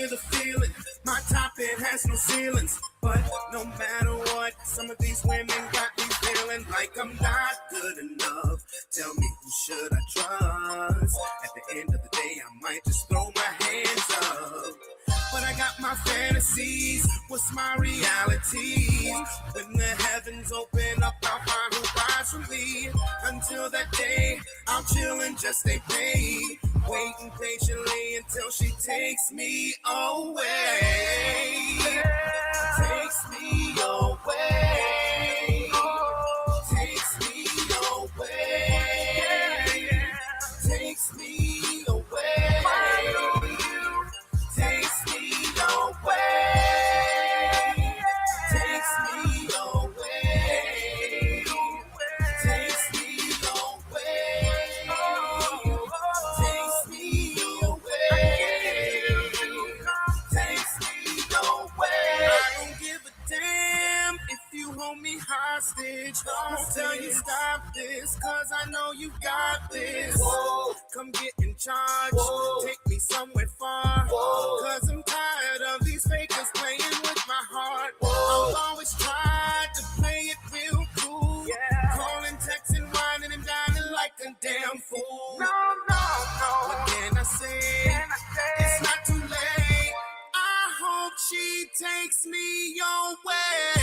hear the feeling. My top it has no ceilings, but no matter what, some of these women got me feeling like I'm not good enough. Tell me who should I trust? At the end of the day, I might just throw my hands up. But I got my fantasies. What's my reality? When the heavens open up, I'll find who rides for me. Until that day, I'll chill and just stay paid, waiting patiently until she takes me away. Takes me away. Takes me away. Takes me away. Takes me away. Takes me away. Takes me away. I don't give a damn if you hold me hostage. Won't tell you stop this, cause I know you got this. Whoa. Come get in charge. Whoa. Take me somewhere far. Whoa. Cause I'm tired of these fakers playing with my heart. Whoa. I've always tried to play it real cool. Yeah. Calling, texting, whining, and dining like a damn fool. No. What can I say? It's not too late. I hope she takes me away.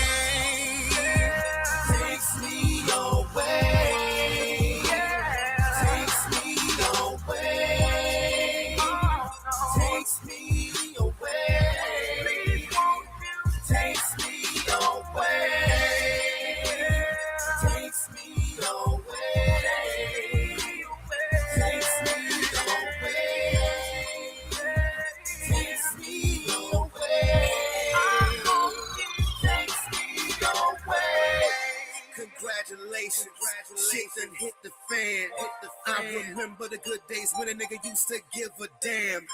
Takes me away. Takes me away. Takes me away. Takes me away. Takes me away. Takes me Congratulations, shit done hit the fan. I remember the good days when a nigga used to give a damn.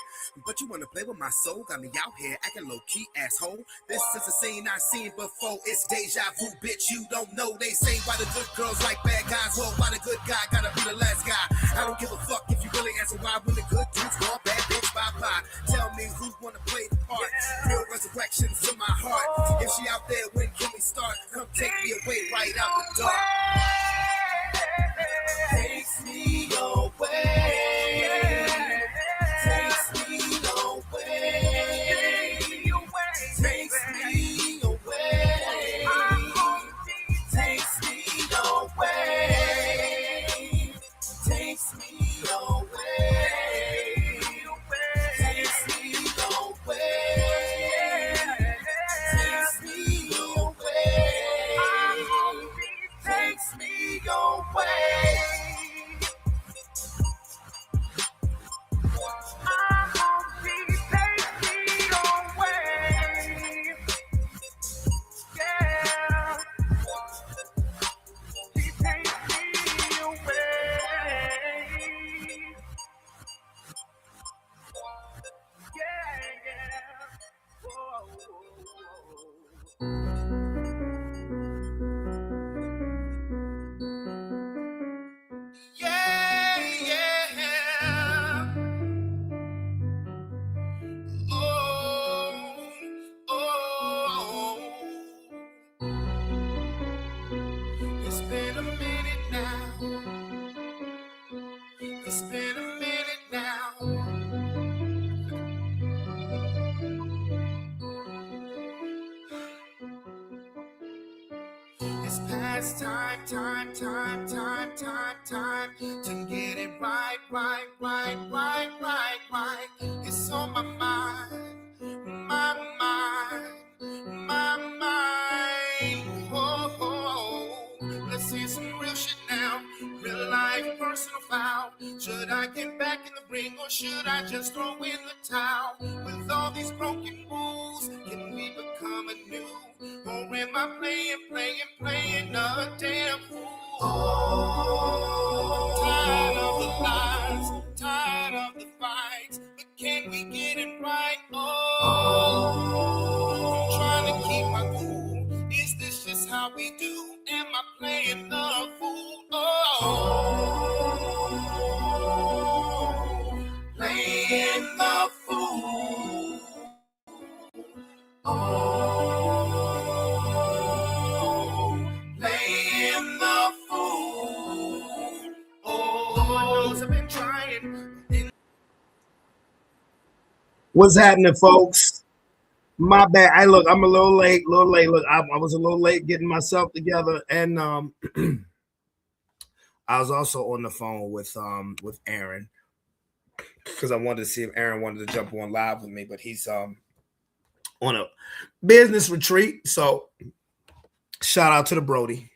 But you wanna play with my soul, got me out here acting low-key, asshole. This is a scene I seen before, it's deja vu, bitch, you don't know. They say why the good girls like bad guys, well, why the good guy gotta be the last guy. I don't give a fuck if you really answer why when the good dudes go bad bitch bye-bye. Tell me who wanna play the part, real resurrection to my heart. If she out there, when can we start? Come take me away right out the dark. Takes me away. Takes me away. Takes me away. Takes me away. Takes me away. Takes me away. Takes me away. Takes me away. It's been a minute now. It's been a minute now. It's past time to get it right. It's on my mind. Oh. Let's see some real shit now. Real life, personal foul. Should I get back in the ring or should I just throw in the towel? With all these broken rules, can we become anew? Or am I playing a damn fool? Oh. Tired of the lies, tired of the fights, but can we get it right? Oh. I'm trying to keep my cool. Is this just how we do? Am I playing the fool? Oh. Playing the fool. What's happening, folks? My bad. I'm a little late. Look, I was a little late getting myself together, and I was also on the phone with Aaron because I wanted to see if Aaron wanted to jump on live with me, but he's on a business retreat. So shout out to the Brody.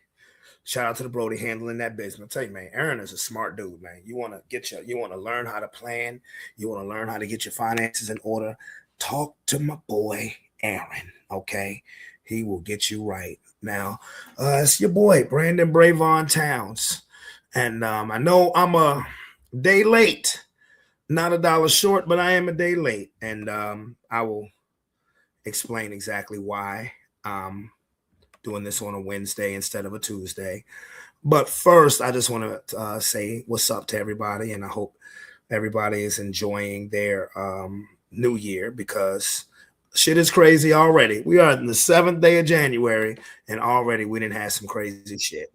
Shout out to the Brody handling that business. I tell you, man, Aaron is a smart dude, man. You want to learn how to plan. You want to learn how to get your finances in order. Talk to my boy Aaron, okay? He will get you right. Now, it's your boy Brandon Bravon Towns, and I know I'm a day late, not a dollar short, but I am a day late, and I will explain exactly why. Doing this on a Wednesday instead of a Tuesday. But first, I just want to say what's up to everybody, and I hope everybody is enjoying their new year because shit is crazy already. We are in the 7th day of January, and already we didn't have some crazy shit,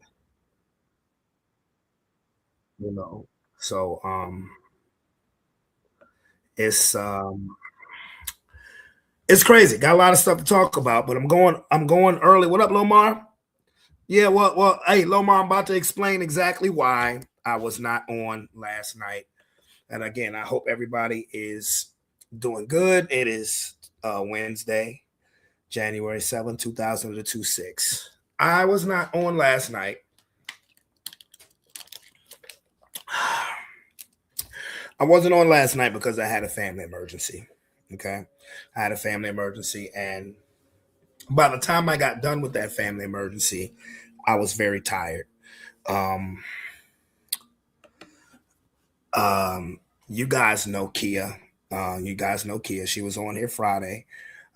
you know. So it's um, it's crazy. Got a lot of stuff to talk about, but I'm going early. What up, Lomar? Yeah, well, hey, Lomar, I'm about to explain exactly why I was not on last night. And again, I hope everybody is doing good. It is Wednesday, January 7th, 2026. I was not on last night. I wasn't on last night because I had a family emergency. Okay. I had a family emergency. And by the time I got done with that family emergency, I was very tired. Um, you guys know Kia. You guys know Kia. She was on here Friday.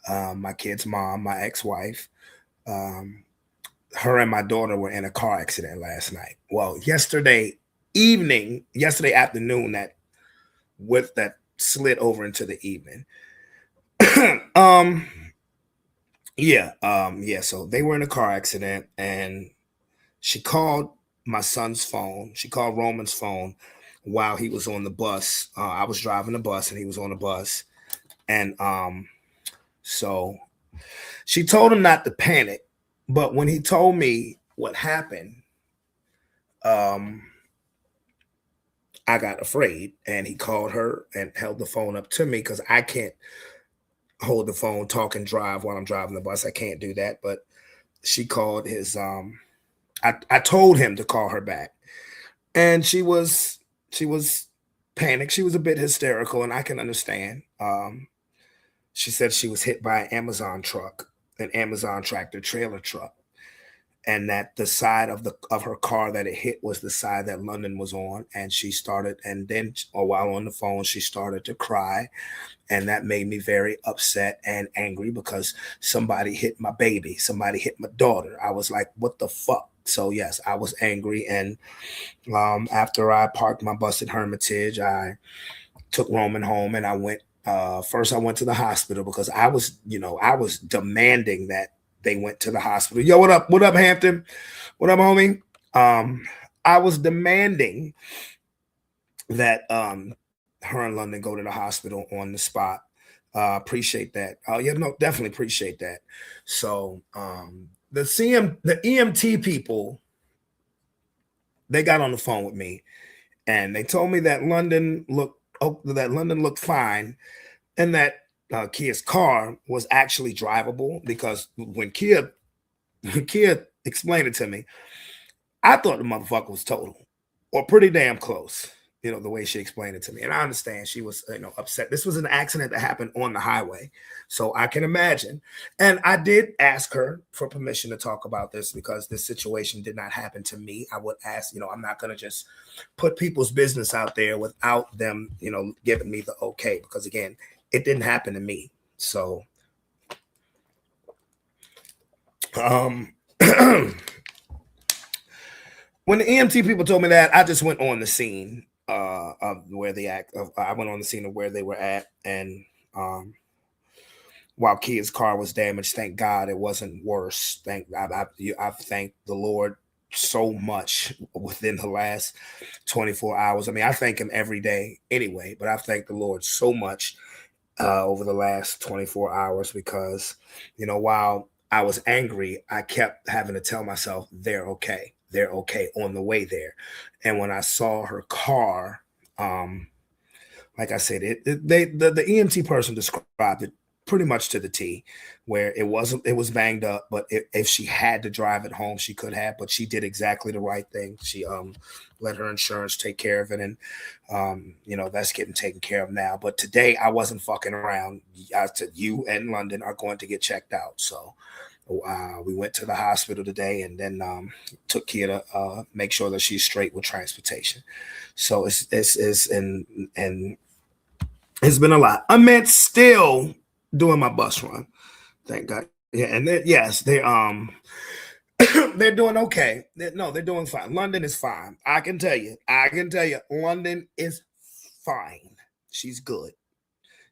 My kid's mom, my ex-wife. Um, Her and my daughter were in a car accident last night. Well, yesterday afternoon, that slid over into the evening. um, yeah. So they were in a car accident, and she called my son's phone. She called Roman's phone while he was on the bus. I was driving the bus, and he was on the bus, and so she told him not to panic. But when he told me what happened, um, I got afraid, and he called her and held the phone up to me because I can't hold the phone, talk, and drive while I'm driving the bus. I can't do that. But she called his. I told him to call her back, and she was panicked. She was a bit hysterical, and I can understand. She said she was hit by an Amazon tractor trailer truck, and that the side of her car that it hit was the side that London was on, and she started, and then, or while on the phone, she started to cry, and that made me very upset and angry because somebody hit my baby, somebody hit my daughter. I was like, what the fuck? So yes, I was angry, and after I parked my bus at Hermitage, I took Roman home, and I went. First, I went to the hospital because I was demanding that they went to the hospital. Yo, what up? What up, Hampton? What up, homie? I was demanding that her and London go to the hospital on the spot. Appreciate that. Yeah, no, definitely appreciate that. So the EMT people, they got on the phone with me, and they told me that London looked fine, and that Kia's car was actually drivable because when Kia explained it to me, I thought the motherfucker was total or pretty damn close. The way she explained it to me, and I understand she was upset. This was an accident that happened on the highway, so I can imagine. And I did ask her for permission to talk about this because this situation did not happen to me. I would ask, I'm not going to just put people's business out there without them, giving me the okay, because again, it didn't happen to me. So, um, when the EMT people told me that, I just went on the scene of where I went on the scene of where they were at, and while Kia's car was damaged, thank God it wasn't worse. I've thanked the Lord so much within the last 24 hours. I mean, I thank him every day anyway, but I've thanked the Lord so much over the last 24 hours because, while I was angry, I kept having to tell myself they're okay. They're okay on the way there. And when I saw her car, um, like I said, the EMT person described it pretty much to the T, where it was banged up, but if she had to drive it home, she could have, but she did exactly the right thing. She let her insurance take care of it, and that's getting taken care of now. But today I wasn't fucking around. I said you and London are going to get checked out, so. We went to the hospital today and then took Kia to make sure that she's straight with transportation. So it's and it's been a lot. I meant still doing my bus run. Thank God. Yeah, and yes, they're doing okay. No, they're doing fine. London is fine. I can tell you. London is fine. She's good.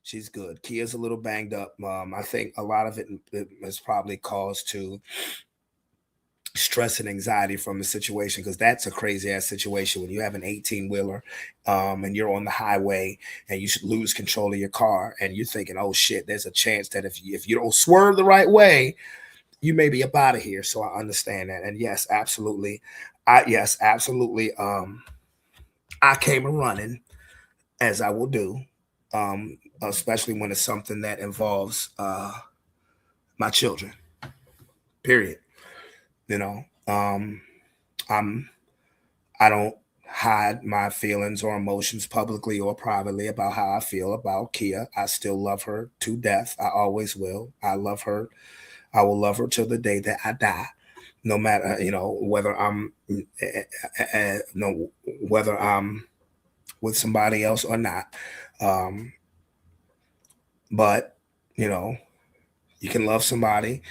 She's good. Kia's a little banged up. I think a lot of it is probably caused to stress and anxiety from the situation, because that's a crazy ass situation when you have an 18 wheeler and you're on the highway and you should lose control of your car and you're thinking, oh shit, there's a chance that if you don't swerve the right way, you may be up out of here. So I understand that. And yes, absolutely. I came a running, as I will do, especially when it's something that involves my children, period. You know, I'm I don't hide my feelings or emotions publicly or privately about how I feel about Kia. I still love her to death. I always will. I love her. I will love her till the day that I die. No matter, whether I'm no whether I'm with somebody else or not. Um, but you know, you can love somebody,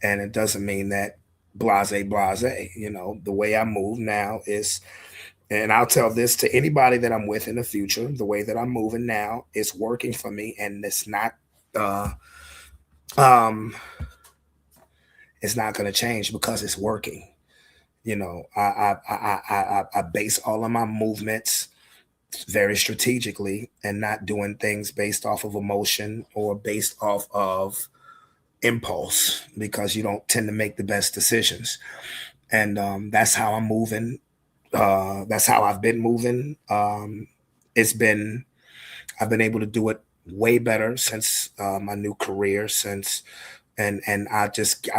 and it doesn't mean that blase blase. The way I move now is, and I'll tell this to anybody that I'm with in the future, the way that I'm moving now is working for me, and uh um it's not going to change because it's working. I base all of my movements very strategically and not doing things based off of emotion or based off of impulse, because you don't tend to make the best decisions. And that's how I'm moving. That's how I've been moving. It's been I've been able to do it way better since my new career, since and I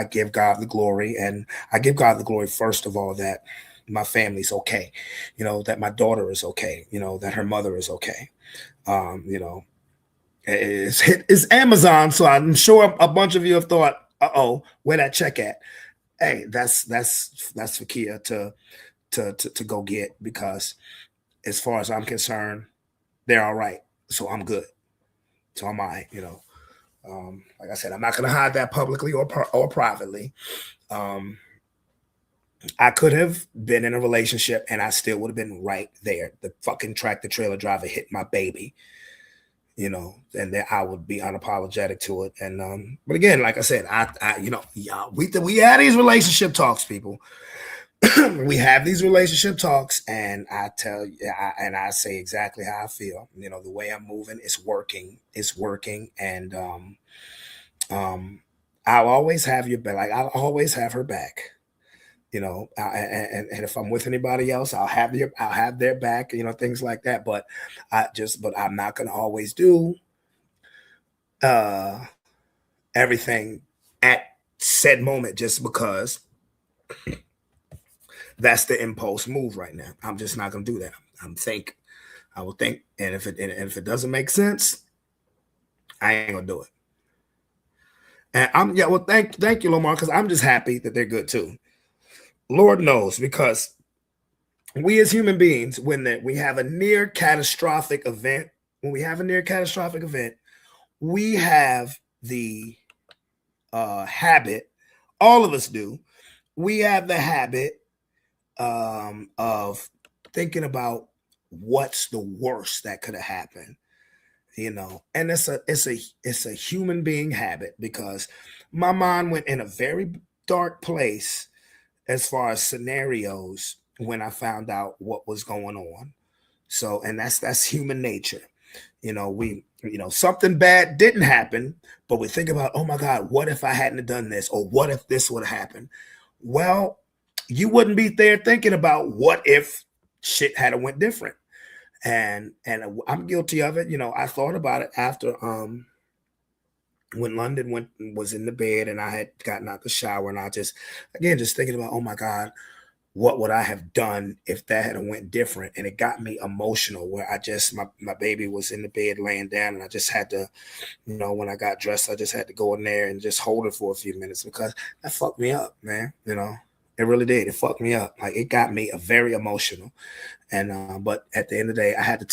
give God the glory, and I give God the glory first of all that my family's okay, that my daughter is okay, that her mother is okay. It's Amazon, so I'm sure a bunch of you have thought, "Uh-oh, where that check at?" Hey, that's for Kia to go get, because as far as I'm concerned, they're all right. So I'm good. So I'm all right. Like I said, I'm not gonna hide that publicly or privately. Um, I could have been in a relationship and I still would have been right there. The fucking tractor trailer driver hit my baby, and then I would be unapologetic to it. And but again, like I said, yeah, we had these relationship talks, people. We have these relationship talks, and I tell you, and I say exactly how I feel. The way I'm moving is working. It's working, and I'll always have your back. Like I'll always have her back. And if I'm with anybody else, I'll have their back. Things like that. But but I'm not gonna always do uh everything at said moment just because that's the impulse move right now. I'm just not gonna do that. I will think, and if it doesn't make sense, I ain't gonna do it. And well, thank you, Lomar, because I'm just happy that they're good too. Lord knows, because we as human beings, we have a near catastrophic event, we have the habit, all of us do, we have the habit of thinking about what's the worst that could have happened, and it's a human being habit, because my mind went in a very dark place as far as scenarios when I found out what was going on. So, and that's human nature. We something bad didn't happen, but we think about, oh my God, what if I hadn't done this? Or what if this would have happened? Well, you wouldn't be there thinking about what if shit had went different. And I'm guilty of it. I thought about it after when London was in the bed and I had gotten out the shower, and I just thinking about, oh my God, what would I have done if that had went different? And it got me emotional where my baby was in the bed laying down, and I just had to, when I got dressed, I just had to go in there and just hold it for a few minutes, because that fucked me up, man. It really did. It fucked me up. Like, it got me very emotional. And, but at the end of the day, I had to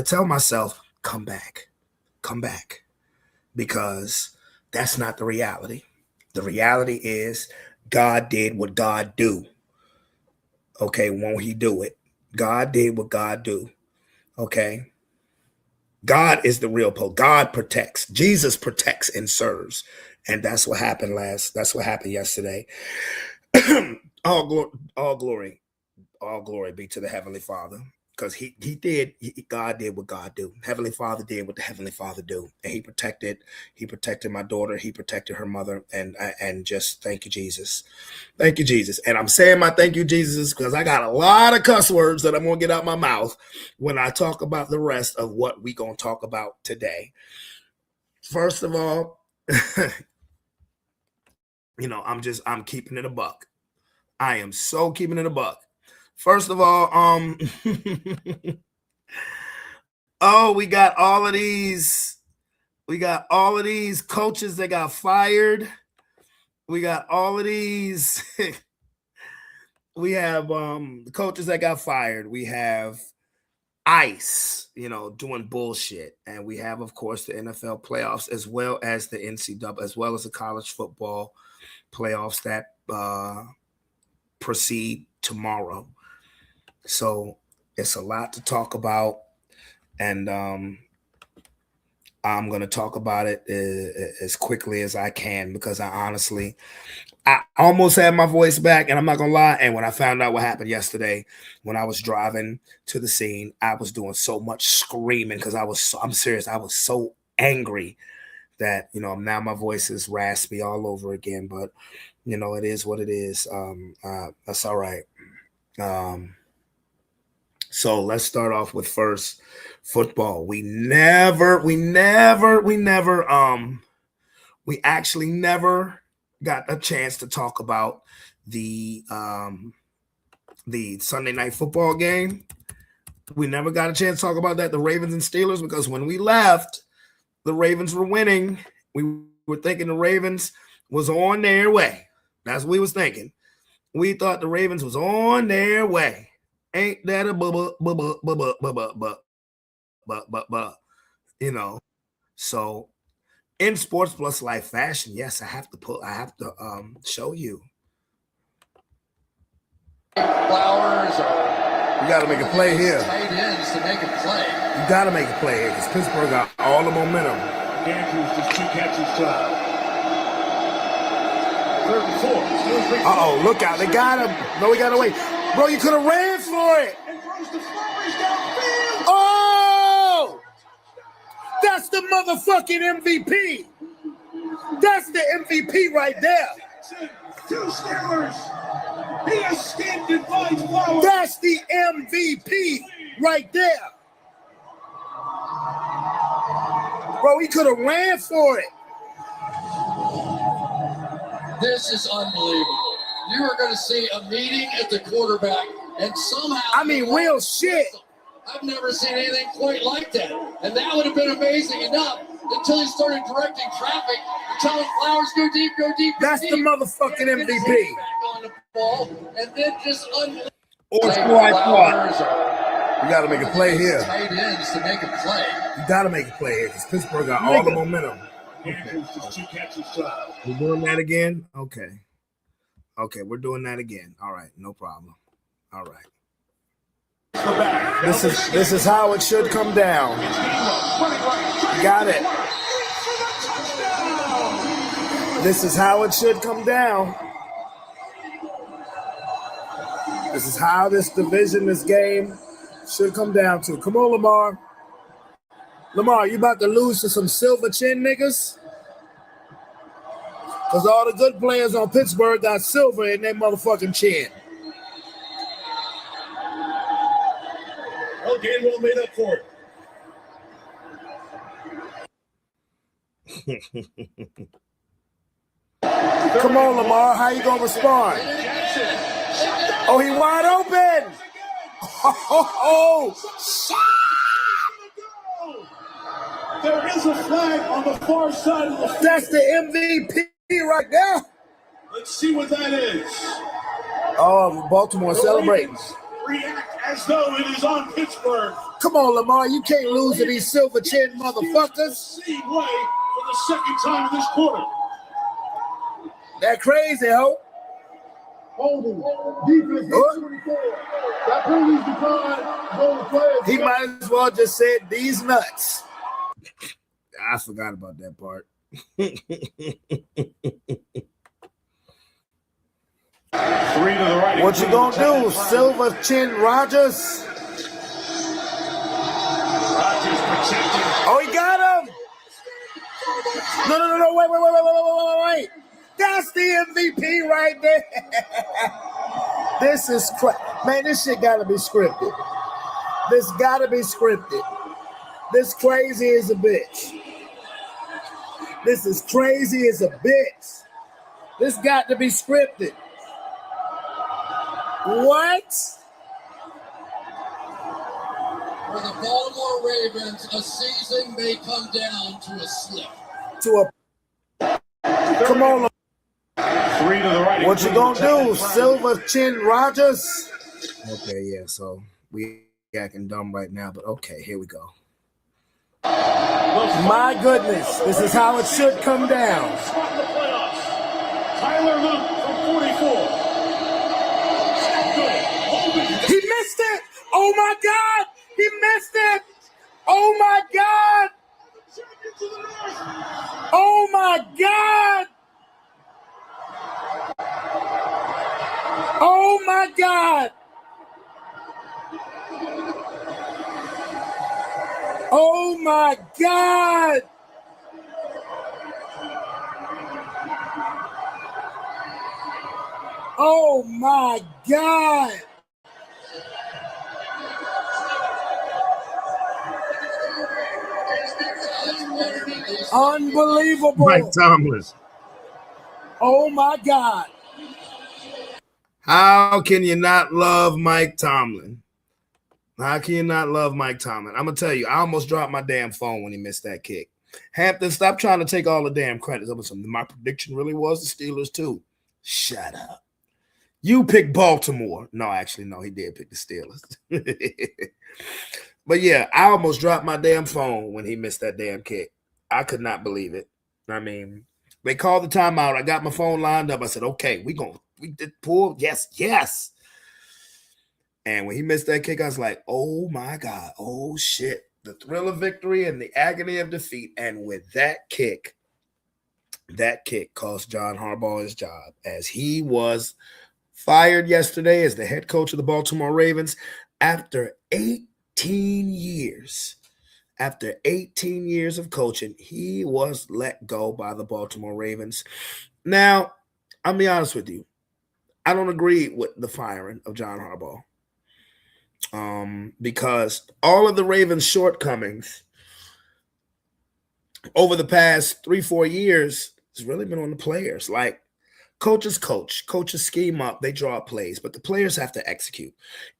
tell myself, come back, because that's not the reality. The reality is God did what God do. Okay, won't he do it? God did what God do. Okay. God is the real God protects. Jesus protects and serves. And that's what happened yesterday. All glory be to the Heavenly Father. Because God did what God do. Heavenly Father did what the Heavenly Father do. And he protected my daughter. He protected her mother. And just thank you, Jesus. Thank you, Jesus. And I'm saying my thank you, Jesus, because I got a lot of cuss words that I'm going to get out my mouth when I talk about the rest of what we going to talk about today. First of all, I'm keeping it a buck. I am so keeping it a buck. First of all, we got all of these coaches that got fired. We got all of these. We have the coaches that got fired. We have ICE, doing bullshit. And we have, of course, the NFL playoffs, as well as the NCAA, as well as the college football playoffs that proceed tomorrow. So it's a lot to talk about, and I'm going to talk about it as quickly as I can, because I almost had my voice back, and I'm not going to lie. And when I found out what happened yesterday, when I was driving to the scene, I was doing so much screaming because I'm serious. I was so angry that, now my voice is raspy all over again, but it is what it is. That's all right. So let's start off with first football. We actually never got a chance to talk about the Sunday night football game. We never got a chance to talk about that, the Ravens and Steelers, because when we left, the Ravens were winning. We were thinking the Ravens was on their way. That's what we was thinking. We thought the Ravens was on their way. Ain't that a So in Sports Plus Life fashion, yes, I have to show you. Flowers you got to make a play here. Tight ends to make a play. You got to make a play here because Pittsburgh got all the momentum. Andrews just 2 catches. 3rd and 4. Uh-oh, look out. They got him. No, he got away. Bro, you could have ran for it. And throws the Flowers downfield. Oh! That's the motherfucking MVP. That's the MVP right there. 2 Steelers. He escaped and finds Flowers. That's the MVP right there. Bro, he could have ran for it. This is unbelievable. You are going to see a meeting at the quarterback, and somehow... real shit. I've never seen anything quite like that. And that would have been amazing enough until he started directing traffic and telling Flowers, go deep, go deep, go That's deep. The motherfucking MVP. On the ball, and then just unbelievable. Or you got to make a play here. Tight ends to make a play. You got to make a play here because Pittsburgh got all the momentum. Andrews just 2 catches. We're doing that again? Okay, we're doing that again. All right, no problem. All right. This is how it should come down. You got it. This is how it should come down. This is how this division, this game should come down to. Come on, Lamar. Lamar, you about to lose to some silver chin niggas? Because all the good players on Pittsburgh got silver in their motherfucking chin. Well, Gainwell made up for it. Come on, Lamar. How you going to respond? Oh, he wide open. Oh, There is a flag on the far side of the field. that's the MVP right there. Let's see what that is. Oh, Baltimore The celebrating. Ravens react as though it is on Pittsburgh. Come on, Lamar. You can't lose to these silver chin motherfuckers. The same way for the second time in this quarter. That crazy, ho. Holding. Defense 24. That penalty's declined. Goal players. He might as well just said these nuts. I forgot about that part. 3 to the right. What you gonna do, Silver Chin Rogers? Rodgers protected. Oh, he got him! No, wait. That's the MVP right there. This is man, this shit gotta be scripted. This gotta be scripted. This crazy as a bitch. This is crazy as a bitch. This got to be scripted. What? For the Baltimore Ravens, a season may come down to a slip. Come on. 3 to the right. What you gonna do, Silver Chin Rogers? Okay, yeah, so we acting dumb right now, but okay, here we go. My goodness, this is how it should come down. Tyler Luke from 44. He missed it! Oh my God! He missed it! Oh my God! Oh my God! Oh my God! Oh my God! Oh my God! Unbelievable! Mike Tomlin. Oh my God! How can you not love Mike Tomlin? How can you not love Mike Tomlin? I'm going to tell you, I almost dropped my damn phone when he missed that kick. Hampton, stop trying to take all the damn credit. My prediction really was the Steelers too. Shut up. You picked Baltimore. No, actually, no, he did pick the Steelers. But yeah, I almost dropped my damn phone when he missed that damn kick. I could not believe it. I mean, they called the timeout. I got my phone lined up. I said, okay, we did pull. Yes. And when he missed that kick, I was like, oh my God, oh shit. The thrill of victory and the agony of defeat. And with that kick cost John Harbaugh his job, as he was fired yesterday as the head coach of the Baltimore Ravens after 18 years. After 18 years of coaching, he was let go by the Baltimore Ravens. Now, I'll be honest with you. I don't agree with the firing of John Harbaugh. Because all of the Ravens' shortcomings over the past 3-4 years has really been on the players. Like, coaches scheme up, they draw plays, but the players have to execute.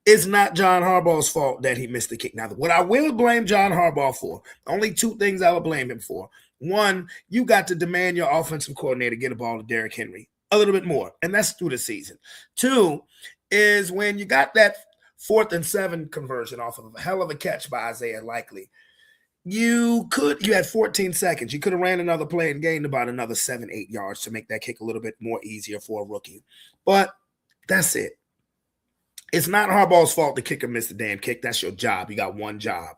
It's not John Harbaugh's fault that he missed the kick. Now, what I will blame John Harbaugh for, only two things I will blame him for. One, you got to demand your offensive coordinator get a ball to Derrick Henry a little bit more, and that's through the season. Two is when you got that 4th and 7 conversion off of a hell of a catch by Isaiah Likely. You had 14 seconds. You could have ran another play and gained about another 7-8 yards to make that kick a little bit more easier for a rookie. But that's it. It's not Harbaugh's fault the kicker missed the damn kick. That's your job. You got one job.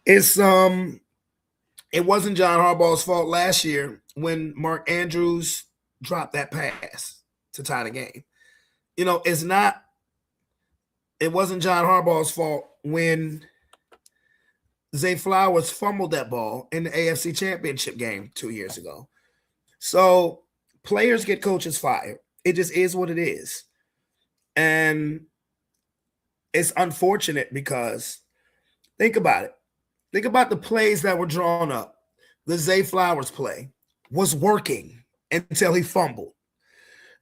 It wasn't John Harbaugh's fault last year when Mark Andrews dropped that pass to tie the game. It wasn't John Harbaugh's fault when Zay Flowers fumbled that ball in the AFC Championship game 2 years ago. So players get coaches fired. It just is what it is. And it's unfortunate because think about it. Think about the plays that were drawn up. The Zay Flowers play was working until he fumbled.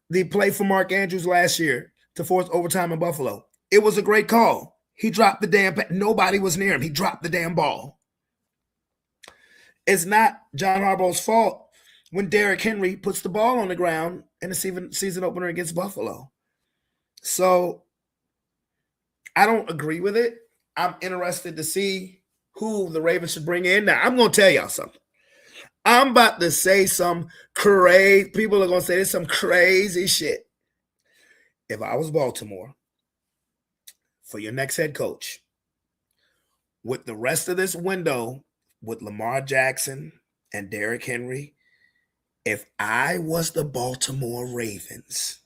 The play for Mark Andrews last year to force overtime in Buffalo, it was a great call. He dropped the damn – nobody was near him. He dropped the damn ball. It's not John Harbaugh's fault when Derrick Henry puts the ball on the ground in the season opener against Buffalo. So I don't agree with it. I'm interested to see who the Ravens should bring in. Now, I'm going to tell y'all something. I'm about to say some crazy – people are going to say this some crazy shit. If I was Baltimore, for your next head coach, with the rest of this window, with Lamar Jackson and Derrick Henry, if I was the Baltimore Ravens,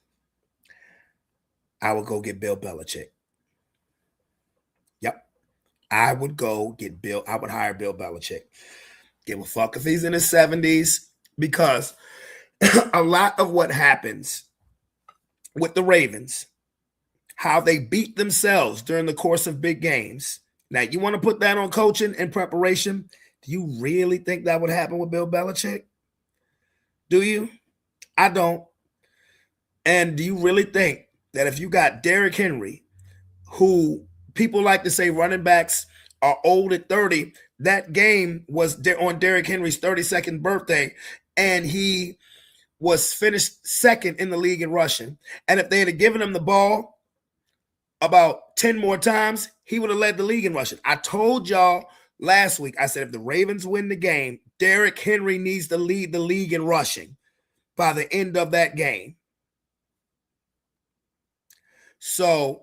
I would go get Bill Belichick. Yep. I would go get Bill. I would hire Bill Belichick. Give a fuck if he's in his 70s, because a lot of what happens with the Ravens, how they beat themselves during the course of big games. Now, you want to put that on coaching and preparation? Do you really think that would happen with Bill Belichick? Do you? I don't. And do you really think that if you got Derrick Henry, who people like to say running backs are old at 30, that game was on Derrick Henry's 32nd birthday, and he was finished second in the league in rushing. And if they had given him the ball about 10 more times, he would have led the league in rushing. I told y'all last week, I said if the Ravens win the game, Derrick Henry needs to lead the league in rushing by the end of that game. So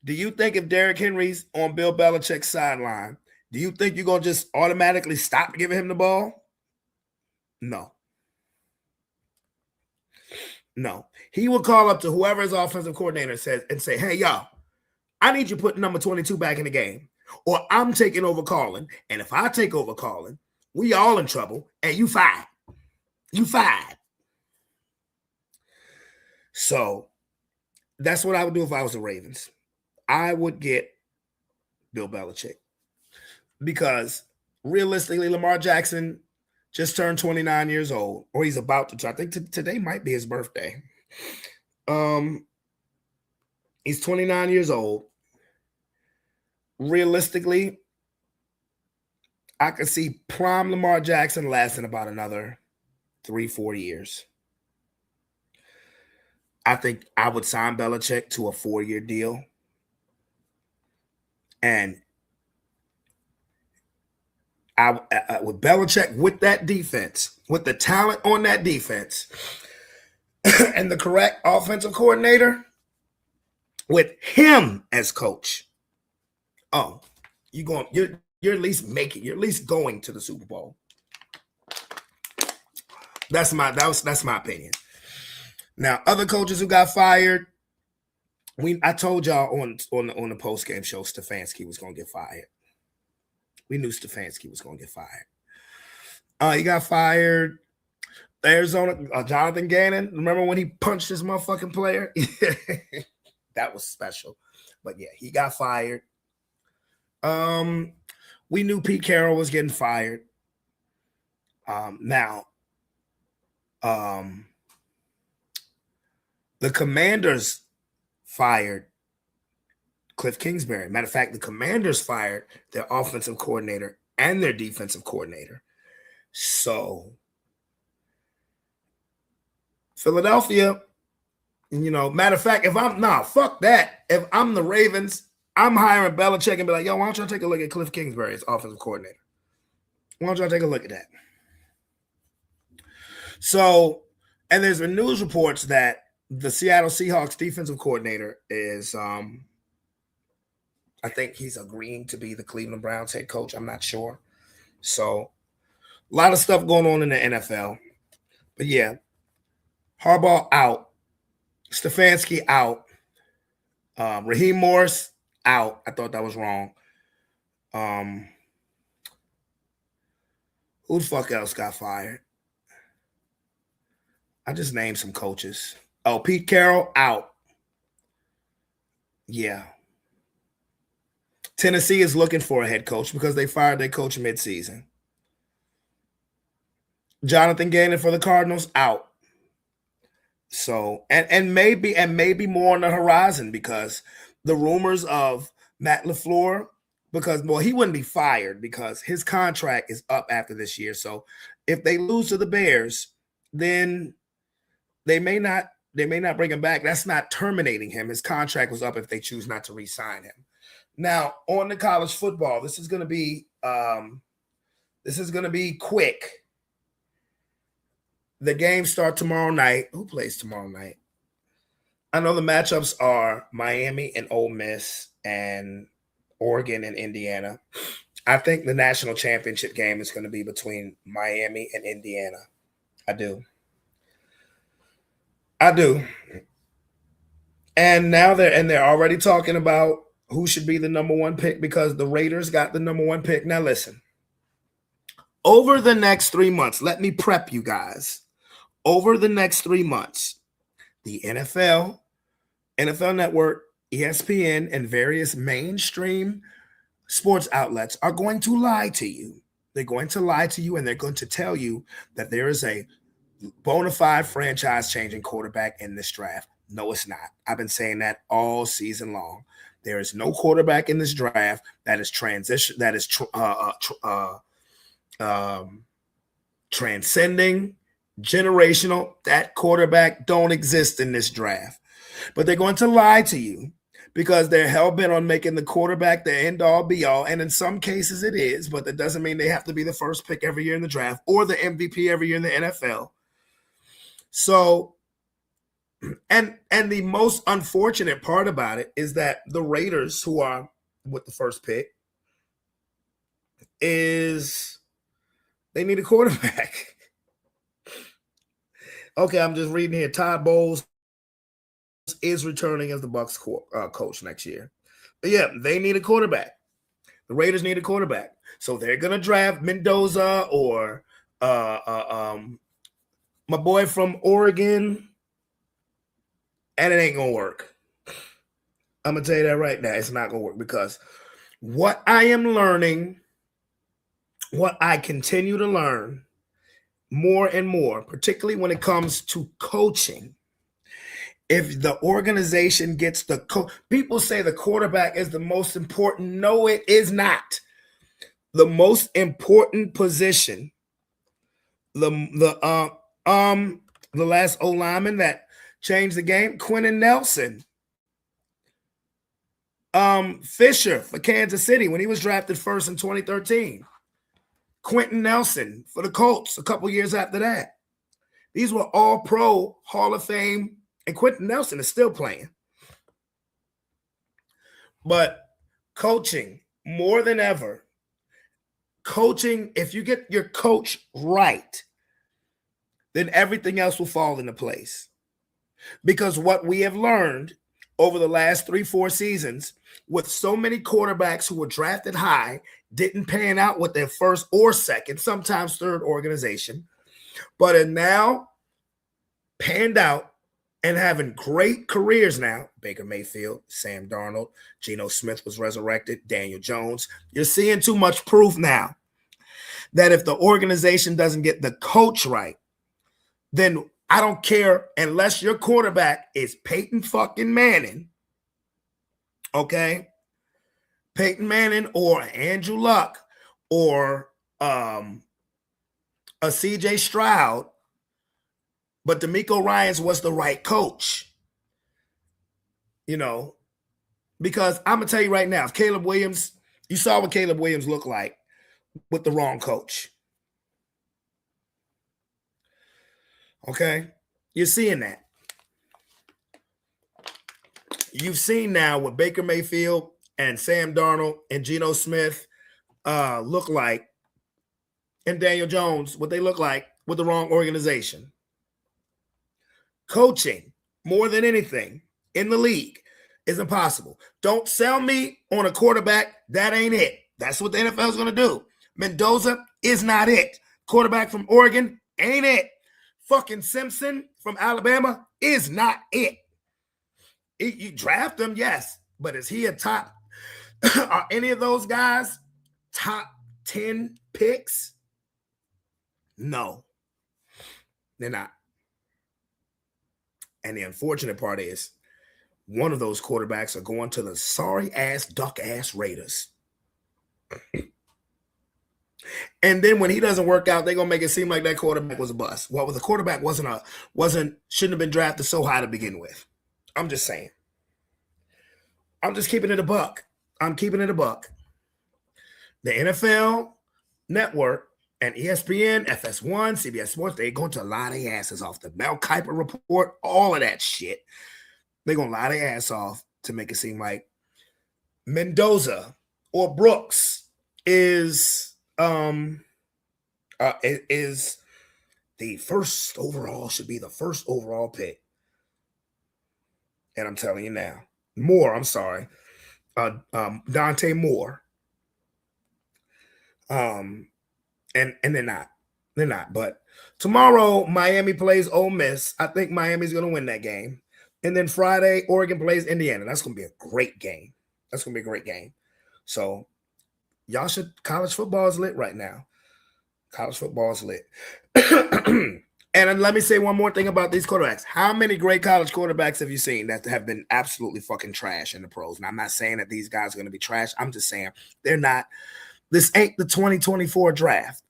do you think if Derrick Henry's on Bill Belichick's sideline, do you think you're going to just automatically stop giving him the ball? No. No. He will call up to whoever his offensive coordinator says and say, hey, y'all, I need you to put number 22 back in the game, or I'm taking over calling. And if I take over calling, we all in trouble, and you fired. You fired. So that's what I would do if I was the Ravens. I would get Bill Belichick, because realistically, Lamar Jackson just turned 29 years old, or he's about to. I think today might be his birthday. He's 29 years old. Realistically, I could see prime Lamar Jackson lasting about another 3-4 years. I think I would sign Belichick to a 4-year deal. And I with Belichick, with that defense, with the talent on that defense, and the correct offensive coordinator, with him as coach, oh, you're at least you're at least going to the Super Bowl. That's my opinion. Now, other coaches who got fired, I told y'all on the post-game show Stefanski was going to get fired. We knew Stefanski was going to get fired. He got fired. Arizona, Jonathan Gannon. Remember when he punched his motherfucking player? That was special. But yeah, he got fired. We knew Pete Carroll was getting fired. Now, the Commanders fired Cliff Kingsbury. Matter of fact, the Commanders fired their offensive coordinator and their defensive coordinator. So Philadelphia, matter of fact, fuck that. If I'm the Ravens, I'm hiring Belichick and be like, yo, why don't y'all take a look at Cliff Kingsbury as offensive coordinator? Why don't y'all take a look at that? So, and there's been news reports that the Seattle Seahawks defensive coordinator is, I think he's agreeing to be the Cleveland Browns head coach. I'm not sure. So, a lot of stuff going on in the NFL. But yeah, Harbaugh out. Stefanski out. Raheem Morris out. I thought that was wrong. Who the fuck else got fired? I just named some coaches. Oh, Pete Carroll out. Yeah. Tennessee is looking for a head coach because they fired their coach midseason. Jonathan Gannon for the Cardinals out. So and maybe more on the horizon because the rumors of Matt LaFleur, because he wouldn't be fired because his contract is up after this year. So if they lose to the Bears, then they may not bring him back. That's not terminating him. His contract was up if they choose not to re-sign him. Now, on the college football, this is going to be quick. The games start tomorrow night. Who plays tomorrow night? I know the matchups are Miami and Ole Miss and Oregon and Indiana. I think the national championship game is going to be between Miami and Indiana. I do. And now they're already talking about who should be the number one pick because the Raiders got the number one pick. Now listen, over the next 3 months, let me prep you guys. Over the next 3 months, the NFL Network, ESPN, and various mainstream sports outlets are going to lie to you. They're going to lie to you, and they're going to tell you that there is a bona fide franchise-changing quarterback in this draft. No, it's not. I've been saying that all season long. There is no quarterback in this draft that is transcending, generational. That quarterback don't exist in this draft. But they're going to lie to you because they're hell-bent on making the quarterback the end-all, be-all. And in some cases it is, but that doesn't mean they have to be the first pick every year in the draft or the MVP every year in the NFL. So, and the most unfortunate part about it is that the Raiders, who are with the first pick, they need a quarterback. Okay, I'm just reading here. Todd Bowles is returning as the Bucs coach next year. But yeah, they need a quarterback. The Raiders need a quarterback. So they're going to draft Mendoza or my boy from Oregon, and it ain't going to work. I'm going to tell you that right now. It's not going to work because what I am learning, what I continue to learn more and more, particularly when it comes to coaching, if the organization gets the people say the quarterback is the most important. No, it is not. The most important position, the last O-lineman that changed the game, Quentin Nelson. Fisher for Kansas City when he was drafted first in 2013. Quentin Nelson for the Colts a couple years after that. These were all pro Hall of Fame, and Quentin Nelson is still playing. But coaching, more than ever, coaching, if you get your coach right, then everything else will fall into place. Because what we have learned over the last 3-4 seasons, with so many quarterbacks who were drafted high, didn't pan out with their first or second, sometimes third organization, but are now panned out and having great careers now. Baker Mayfield, Sam Darnold, Geno Smith was resurrected, Daniel Jones. You're seeing too much proof now that if the organization doesn't get the coach right, then I don't care unless your quarterback is Peyton fucking Manning, okay? Peyton Manning or Andrew Luck or a CJ Stroud, but DeMeco Ryans was the right coach, you know, because I'm going to tell you right now, if Caleb Williams, you saw what Caleb Williams looked like with the wrong coach. Okay? You're seeing that. You've seen now what Baker Mayfield and Sam Darnold and Geno Smith look like, and Daniel Jones, what they look like with the wrong organization. Coaching, more than anything, in the league is impossible. Don't sell me on a quarterback. That ain't it. That's what the NFL is going to do. Mendoza is not it. Quarterback from Oregon, ain't it. Fucking Simpson from Alabama is not it. You draft him, yes, but is he a top? Are any of those guys top 10 picks? No, they're not. And the unfortunate part is one of those quarterbacks are going to the sorry-ass, duck-ass Raiders. And then when he doesn't work out, they're going to make it seem like that quarterback was a bust. Well, the quarterback shouldn't have been drafted so high to begin with. I'm just saying. I'm just keeping it a buck. I'm keeping it a buck. The NFL Network and ESPN, FS1, CBS Sports, they're going to lie their asses off. The Mel Kiper report, all of that shit. They're going to lie their ass off to make it seem like Mendoza or Brooks is the first overall, should be the first overall pick. And I'm telling you now, Dante Moore. And they're not. They're not. But tomorrow, Miami plays Ole Miss. I think Miami's going to win that game. And then Friday, Oregon plays Indiana. That's going to be a great game. That's going to be a great game. So y'all college football is lit right now. College football is lit. And let me say one more thing about these quarterbacks. How many great college quarterbacks have you seen that have been absolutely fucking trash in the pros? And I'm not saying that these guys are going to be trash. I'm just saying they're not. This ain't the 2024 draft.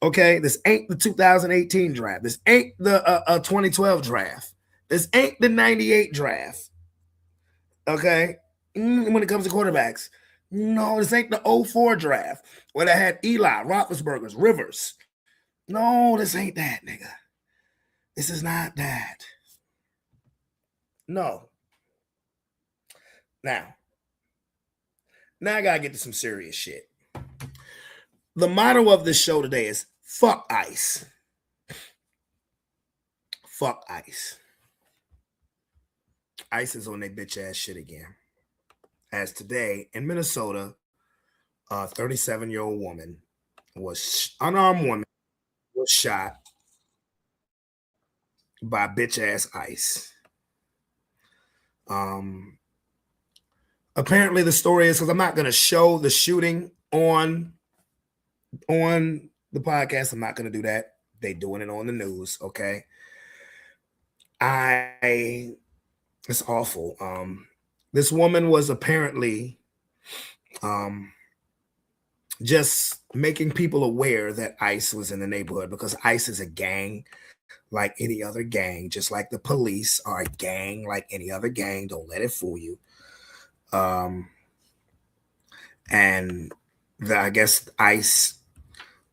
Okay? This ain't the 2018 draft. This ain't the 2012 draft. This ain't the 98 draft. Okay? When it comes to quarterbacks. No, this ain't the 04 draft where they had Eli, Roethlisberger, Rivers. No, this ain't that, nigga. This is not that. No. Now I gotta get to some serious shit. The motto of this show today is fuck ICE. Fuck ICE. ICE is on their bitch ass shit again. As today in Minnesota, a 37-year-old woman unarmed woman was shot by bitch ass ICE. Apparently the story is, because I'm not going to show the shooting on the podcast. I'm not going to do that. They doing it on the news. Okay. It's awful. This woman was apparently just making people aware that ICE was in the neighborhood, because ICE is a gang like any other gang, just like the police are a gang like any other gang. Don't let it fool you. And I guess ICE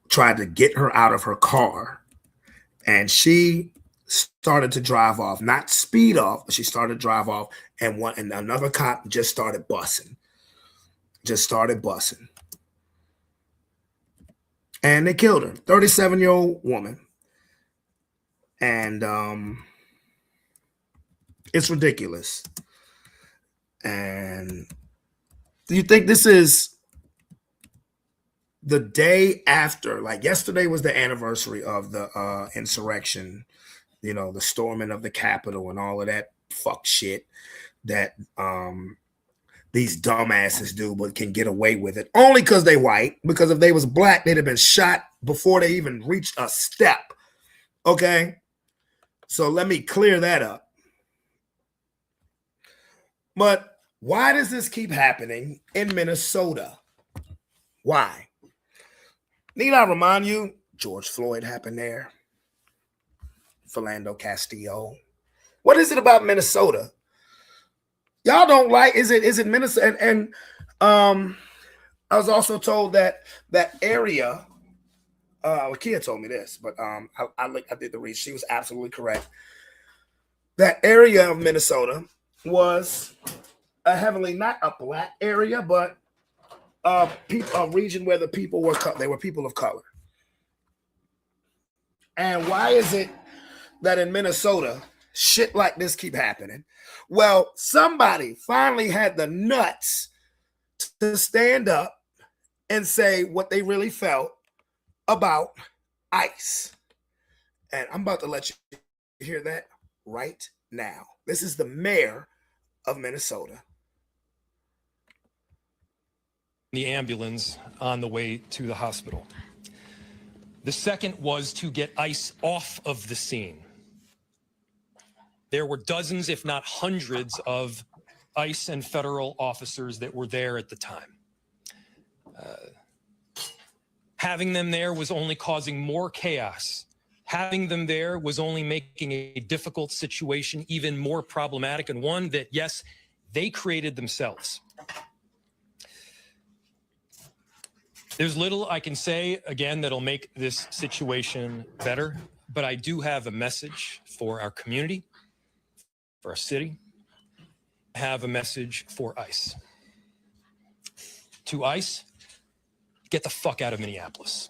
tried to get her out of her car, and she started to drive off, not speed off, but she started to drive off, and another cop just started busting. And they killed her, 37-year-old woman. And it's ridiculous. And do you think this is the day after? Like yesterday was the anniversary of the insurrection, the storming of the Capitol and all of that fuck shit that these dumbasses do, but can get away with it only because they white. Because if they was black, they'd have been shot before they even reached a step. Okay? So let me clear that up. But why does this keep happening in Minnesota? Why? Need I remind you, George Floyd happened there. Philando Castillo. What is it about Minnesota? Y'all don't like, is it Minnesota? And I was also told that area, Kia told me this, but I did the research. She was absolutely correct. That area of Minnesota was a heavily, not a black area, but a region where the people were people of color. And why is it that in Minnesota shit like this keep happening? Well, somebody finally had the nuts to stand up and say what they really felt about ICE. And I'm about to let you hear that right now. This is the mayor of Minnesota. The ambulance on the way to the hospital. The second was to get ICE off of the scene. There were dozens, if not hundreds, of ICE and federal officers that were there at the time. Having them there was only causing more chaos. Having them there was only making a difficult situation even more problematic, and one that, yes, they created themselves. There's little I can say, again, that'll make this situation better, but I do have a message for our community, for our city. I have a message for ICE. To ICE, get the fuck out of Minneapolis.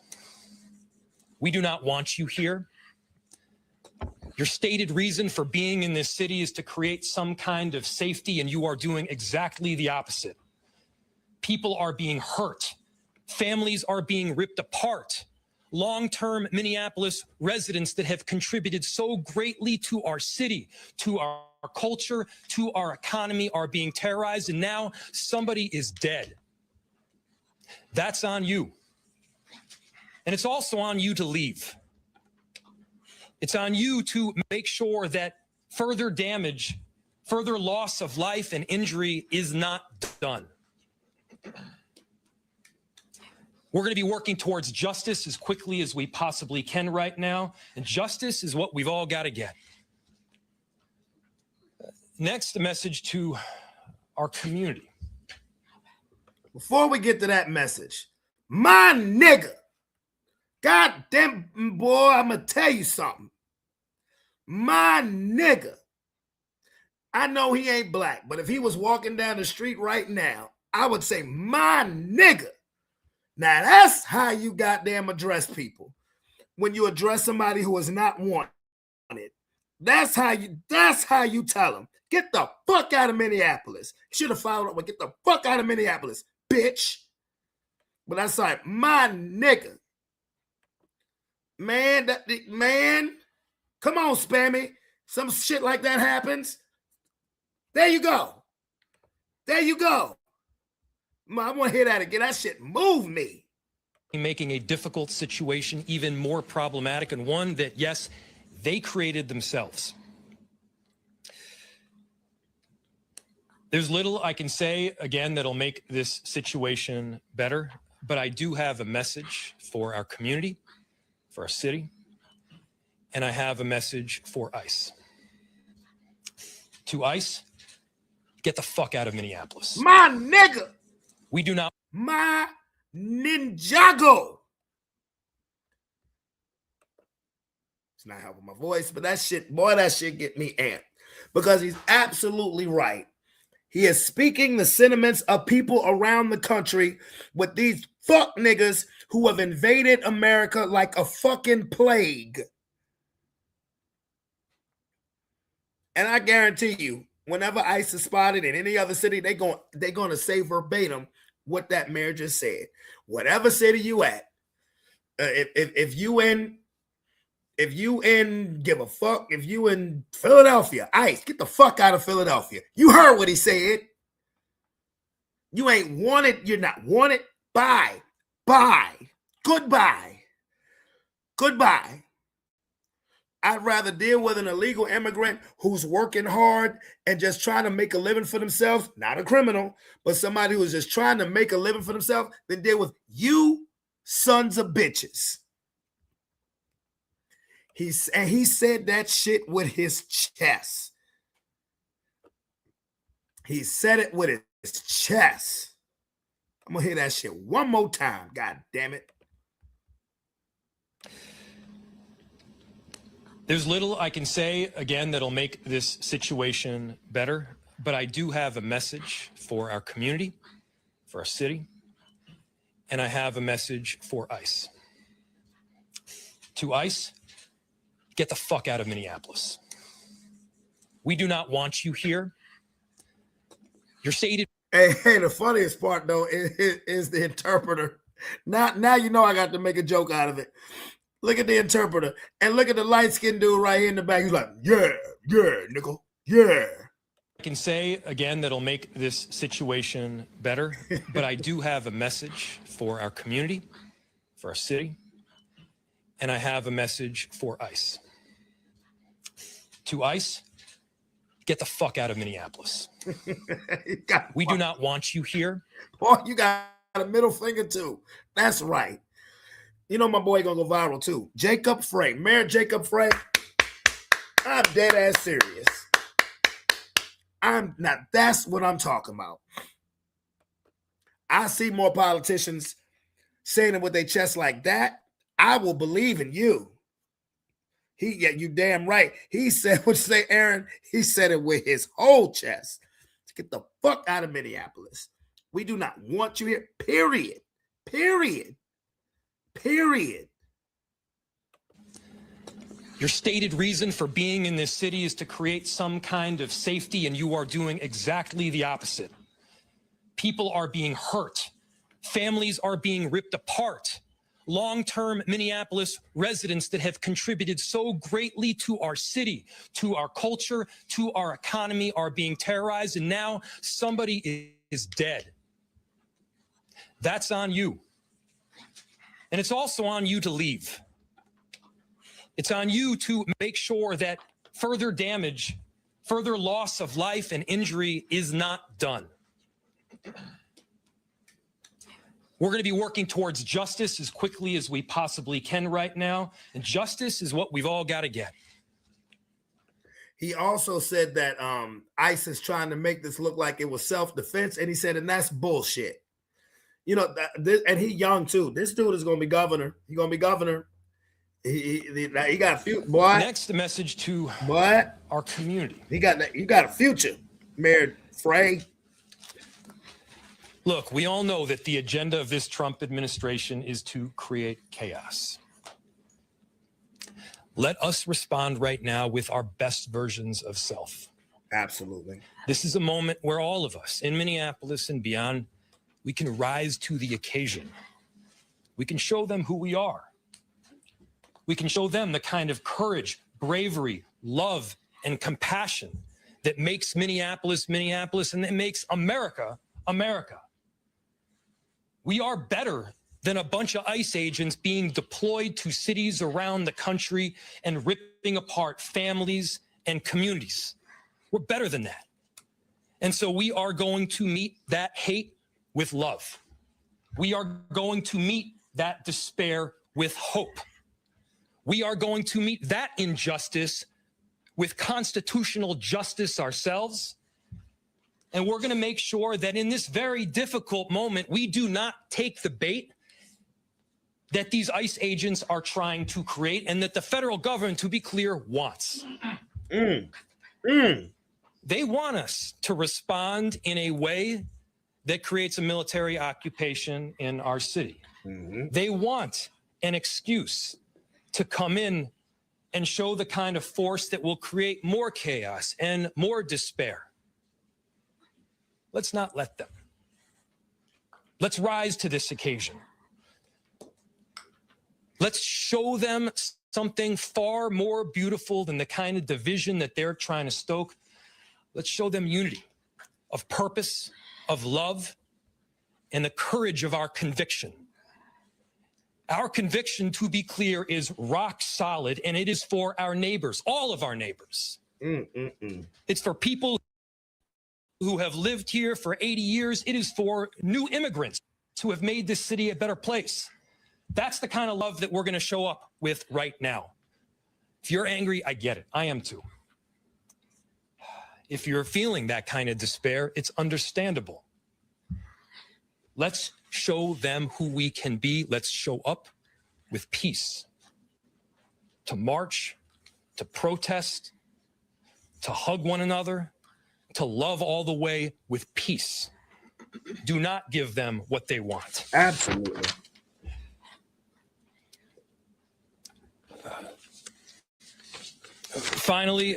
We do not want you here. Your stated reason for being in this city is to create some kind of safety, and you are doing exactly the opposite. People are being hurt. Families are being ripped apart. Long-term Minneapolis residents that have contributed so greatly to our city, to our culture, to our economy are being terrorized, and now somebody is dead. That's on you. And it's also on you to leave. It's on you to make sure that further damage, further loss of life and injury is not done. We're going to be working towards justice as quickly as we possibly can right now, and justice is what we've all got to get. Next, a message to our community. Before we get to that message, my nigga, goddamn boy, I'm going to tell you something. My nigga, I know he ain't black, but if he was walking down the street right now, I would say, my nigga. Now, that's how you goddamn address people. When you address somebody who is not wanted, that's how you tell them, get the fuck out of Minneapolis. Should have followed up with, get the fuck out of Minneapolis, bitch. But that's like, my nigga. Man, come on, Spammy. Some shit like that happens. There you go. There you go. I want to hear that again. That shit move me. Making a difficult situation even more problematic, and one that, yes, they created themselves. There's little I can say, again, that'll make this situation better, but I do have a message for our community, for our city, and I have a message for ICE. To ICE, get the fuck out of Minneapolis. My nigga. We do not. My Ninjago. It's not helping my voice, but that shit, boy, that shit get me amped. Because he's absolutely right. He is speaking the sentiments of people around the country with these fuck niggas who have invaded America like a fucking plague. And I guarantee you, whenever ICE is spotted in any other city, they're going to say verbatim what that mayor just said. Whatever city you at, if you in give a fuck, if you in Philadelphia, ICE, get the fuck out of Philadelphia. You heard what he said. You ain't wanted. You're not wanted. Bye. Goodbye. I'd rather deal with an illegal immigrant who's working hard and just trying to make a living for themselves, not a criminal, but somebody who's just trying to make a living for themselves, than deal with you sons of bitches. He said that shit with his chest. He said it with his chest. I'm going to hear that shit one more time. God damn it. There's little I can say, again, that'll make this situation better, but I do have a message for our community, for our city, and I have a message for ICE. To ICE, get the fuck out of Minneapolis. We do not want you here. Your stated... Hey, the funniest part, though, is the interpreter. Now you know I got to make a joke out of it. Look at the interpreter. And look at the light-skinned dude right here in the back. He's like, yeah, nickel, yeah. I can say again that'll make this situation better, but I do have a message for our community, for our city, and I have a message for ICE. To ICE, get the fuck out of Minneapolis. We do not want you here. Boy, you got a middle finger too. That's right. You know my boy gonna go viral too. Jacob Frey, Mayor Jacob Frey. I'm dead ass serious. I'm not. That's what I'm talking about. I see more politicians saying it with their chest like that. I will believe in you. Yeah, you damn right. He said what you say, Aaron. He said it with his whole chest. Get the fuck out of Minneapolis. We do not want you here. Period. Period. Period. Your stated reason for being in this city is to create some kind of safety, and you are doing exactly the opposite. People are being hurt. Families are being ripped apart. Long-term Minneapolis residents that have contributed so greatly to our city, to our culture, to our economy are being terrorized, and now somebody is dead. That's on you. And it's also on you to leave. It's on you to make sure that further damage, further loss of life and injury is not done. We're going to be working towards justice as quickly as we possibly can right now. And justice is what we've all got to get. He also said that ICE is trying to make this look like it was self-defense. And he said, and that's bullshit. You know, and he young too. This dude is going to be governor. He's going to be governor. He got a few, boy. Next, the message to our community. You got a future, Mayor Frey. Look, we all know that the agenda of this Trump administration is to create chaos. Let us respond right now with our best versions of self. Absolutely. This is a moment where all of us in Minneapolis and beyond, we can rise to the occasion. We can show them who we are. We can show them the kind of courage, bravery, love, and compassion that makes Minneapolis, Minneapolis, and that makes America, America. We are better than a bunch of ICE agents being deployed to cities around the country and ripping apart families and communities. We're better than that. And so we are going to meet that hate with love. We are going to meet that despair with hope. We are going to meet that injustice with constitutional justice ourselves. And we're going to make sure that in this very difficult moment, we do not take the bait that these ICE agents are trying to create and that the federal government, to be clear, wants. They want us to respond in a way that creates a military occupation in our city. They want an excuse to come in and show the kind of force that will create more chaos and more despair. Let's not let them. Let's rise to this occasion. Let's show them something far more beautiful than the kind of division that they're trying to stoke. Let's show them unity of purpose, of love, and the courage of our conviction. Our conviction, to be clear, is rock solid, and it is for our neighbors, all of our neighbors. It's for people who have lived here for 80 years. It is for new immigrants who have made this city a better place. That's the kind of love that we're going to show up with right now. If you're angry, I get it. I am too. If you're feeling that kind of despair, it's understandable. Let's show them who we can be. Let's show up with peace. To march, to protest, to hug one another, to love all the way with peace. Do not give them what they want. Absolutely. Finally,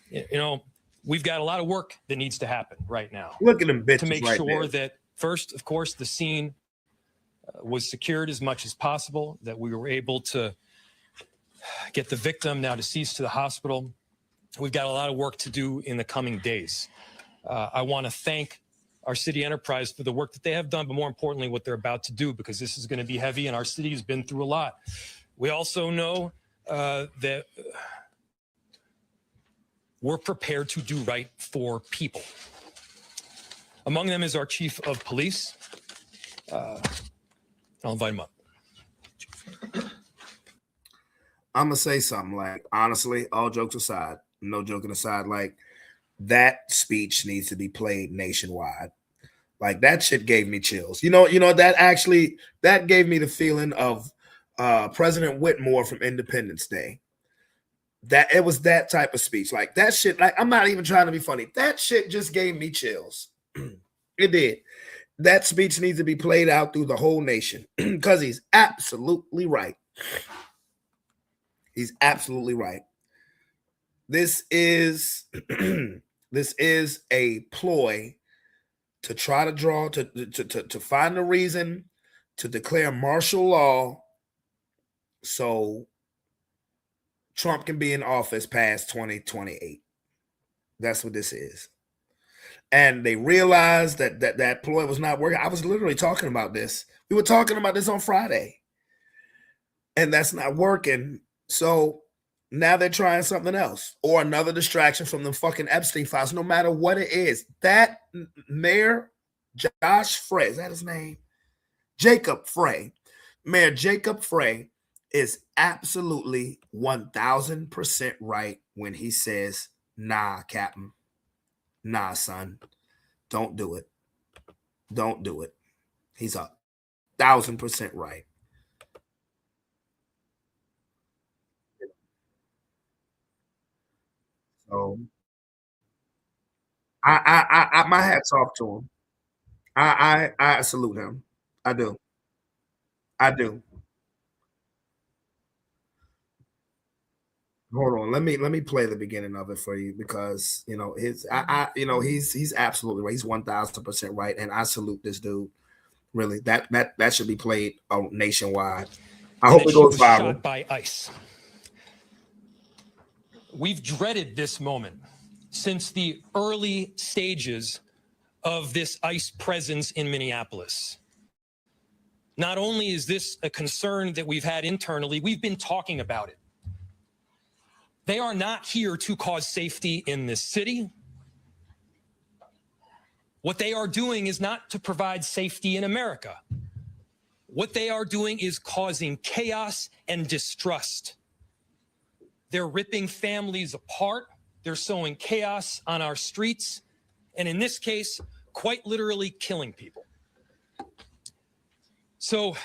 you know, we've got a lot of work that needs to happen right now. Look at them bitches to make right sure there. that first, of course, the scene was secured as much as possible, that we were able to get the victim, now deceased, to the hospital. We've got a lot of work to do in the coming days. I want to thank our city enterprise for the work that they have done, but more importantly, what they're about to do, because this is going to be heavy and our city has been through a lot. We also know that we're prepared to do right for people. Among them is our chief of police. I'll invite him up. I'm gonna say something, like, honestly, all jokes aside, no joking aside, like, that speech needs to be played nationwide. Like, that shit gave me chills. You know, that gave me the feeling of President Whitmore from Independence Day. That it was that type of speech. Like, that shit, like, I'm not even trying to be funny. That shit just gave me chills. It did. That speech needs to be played out through the whole nation because he's absolutely right. He's absolutely right. This is this is a ploy to try to draw to find a reason to declare martial law so Trump can be in office past 2028. That's what this is. And they realized that ploy was not working. I was literally talking about this. We were talking about this on Friday. And that's not working. So now they're trying something else or another distraction from the fucking Epstein files, no matter what it is. That Mayor Josh Frey, is that his name? Jacob Frey. Mayor Jacob Frey is absolutely 1000% right when he says, nah, Captain. Nah, son. Don't do it. Don't do it. He's 1000% right. So I my hat's off to him. I salute him. I do. I do. Hold on. Let me play the beginning of it for you because he's absolutely right. He's 1000% right, and I salute this dude. Really, that should be played nationwide. I hope it goes viral. Shot by ICE. We've dreaded this moment since the early stages of this ICE presence in Minneapolis. Not only is this a concern that we've had internally, we've been talking about it. They are not here to cause safety in this city. What they are doing is not to provide safety in America. What they are doing is causing chaos and distrust. They're ripping families apart. They're sowing chaos on our streets. And in this case, quite literally killing people. So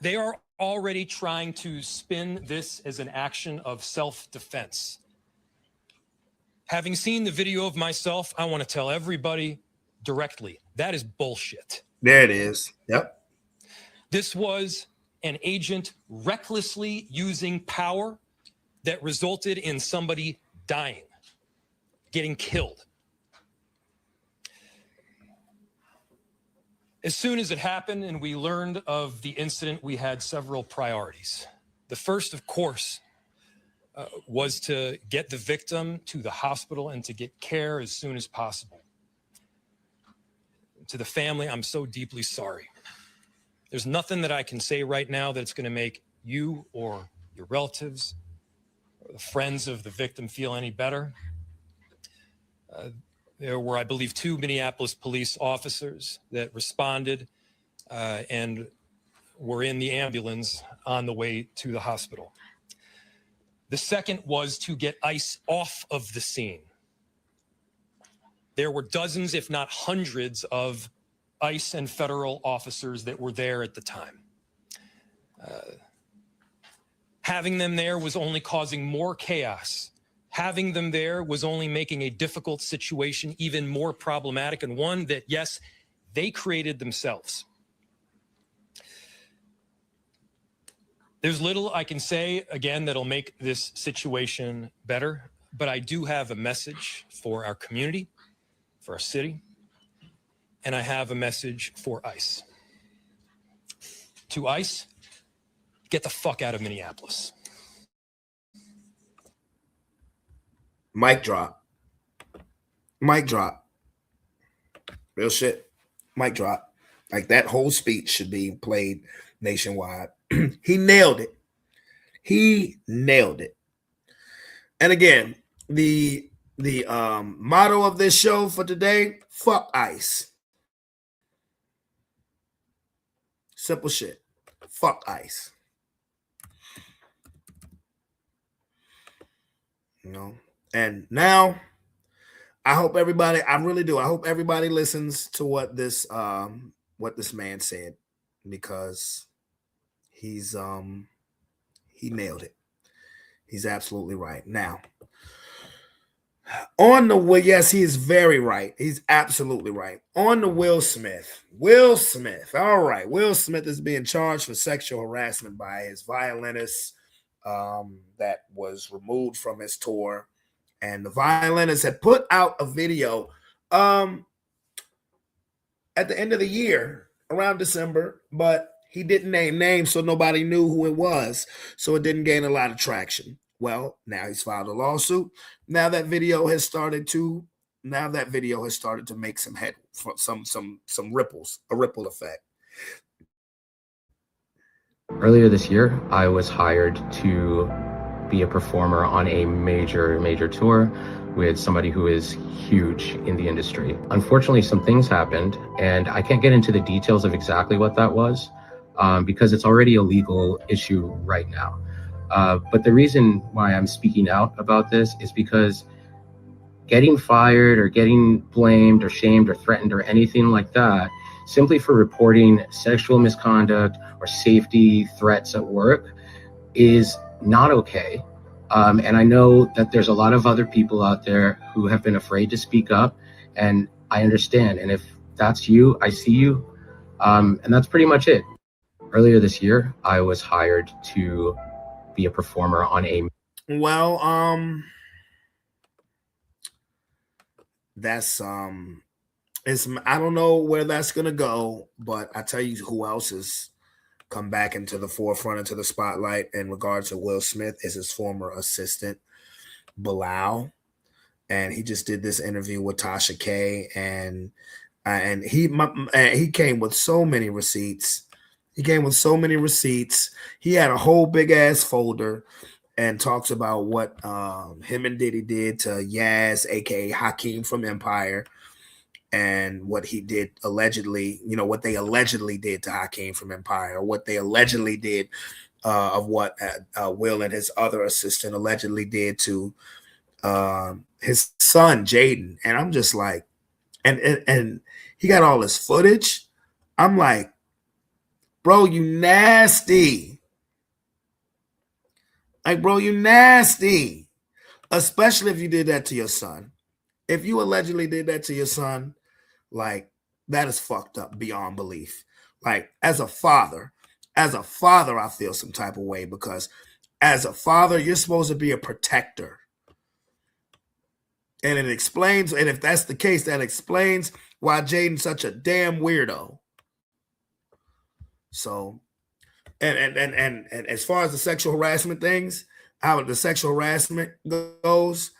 they are already trying to spin this as an action of self-defense. Having seen the video of myself, I want to tell everybody directly, that is bullshit. There it is. Yep. This was an agent recklessly using power that resulted in somebody dying, getting killed. As soon as it happened and we learned of the incident, we had several priorities. The first, of course, was to get the victim to the hospital and to get care as soon as possible. To the family, I'm so deeply sorry. There's nothing that I can say right now that's going to make you or your relatives or the friends of the victim feel any better. There were, I believe, 2 Minneapolis police officers that responded and were in the ambulance on the way to the hospital. The second was to get ICE off of the scene. There were dozens, if not hundreds, of ICE and federal officers that were there at the time. Having them there was only causing more chaos. Having them there was only making a difficult situation even more problematic, and one that, yes, they created themselves. There's little I can say, again, that'll make this situation better, but I do have a message for our community, for our city, and I have a message for ICE. To ICE, get the fuck out of Minneapolis. Mic drop. Mic drop. Real shit. Mic drop. Like that whole speech should be played nationwide. He nailed it. He nailed it. And again, the motto of this show for today, fuck ICE. Simple shit. Fuck ICE. You know, and now I hope everybody, I really do. I hope everybody listens to what this man said, because he's he nailed it. He's absolutely right. Now, on the way, yes, he is very right. He's absolutely right. On the Will Smith. Will Smith. All right. Will Smith is being charged for sexual harassment by his violinist that was removed from his tour. And the violinist had put out a video at the end of the year, around December, but he didn't name names, so nobody knew who it was. So it didn't gain a lot of traction. Well, now he's filed a lawsuit. Now that video has started to make some head, some ripples, a ripple effect. Earlier this year, I was hired to be a performer on a major tour with somebody who is huge in the industry. Unfortunately, some things happened, and I can't get into the details of exactly what that was because it's already a legal issue right now. But the reason why I'm speaking out about this is because getting fired or getting blamed or shamed or threatened or anything like that, simply for reporting sexual misconduct or safety threats at work, is not okay. And I know that there's a lot of other people out there who have been afraid to speak up, and I understand. And if that's you, I see you. And that's pretty much it. Earlier this year, I was hired to be a performer on a... Well, that's it's, I don't know where that's gonna go, but I tell you who else has come back into the forefront, into the spotlight in regards to Will Smith, is his former assistant Bilal. And he just did this interview with Tasha K, and he came with so many receipts. He had a whole big ass folder and talks about what him and Diddy did to Yaz, aka Hakeem from Empire, and what he did allegedly, what they allegedly did to Hakeem from Empire, or what they allegedly did of what Will and his other assistant allegedly did to his son, Jaden. And I'm just like, and he got all this footage. I'm like, bro, you nasty. Like, bro, you nasty. Especially if you did that to your son. If you allegedly did that to your son, like, that is fucked up beyond belief. Like, as a father, I feel some type of way, because as a father, you're supposed to be a protector. And it explains, and if that's the case, that explains why Jaden's such a damn weirdo. So, and as far as the sexual harassment things, how the sexual harassment goes,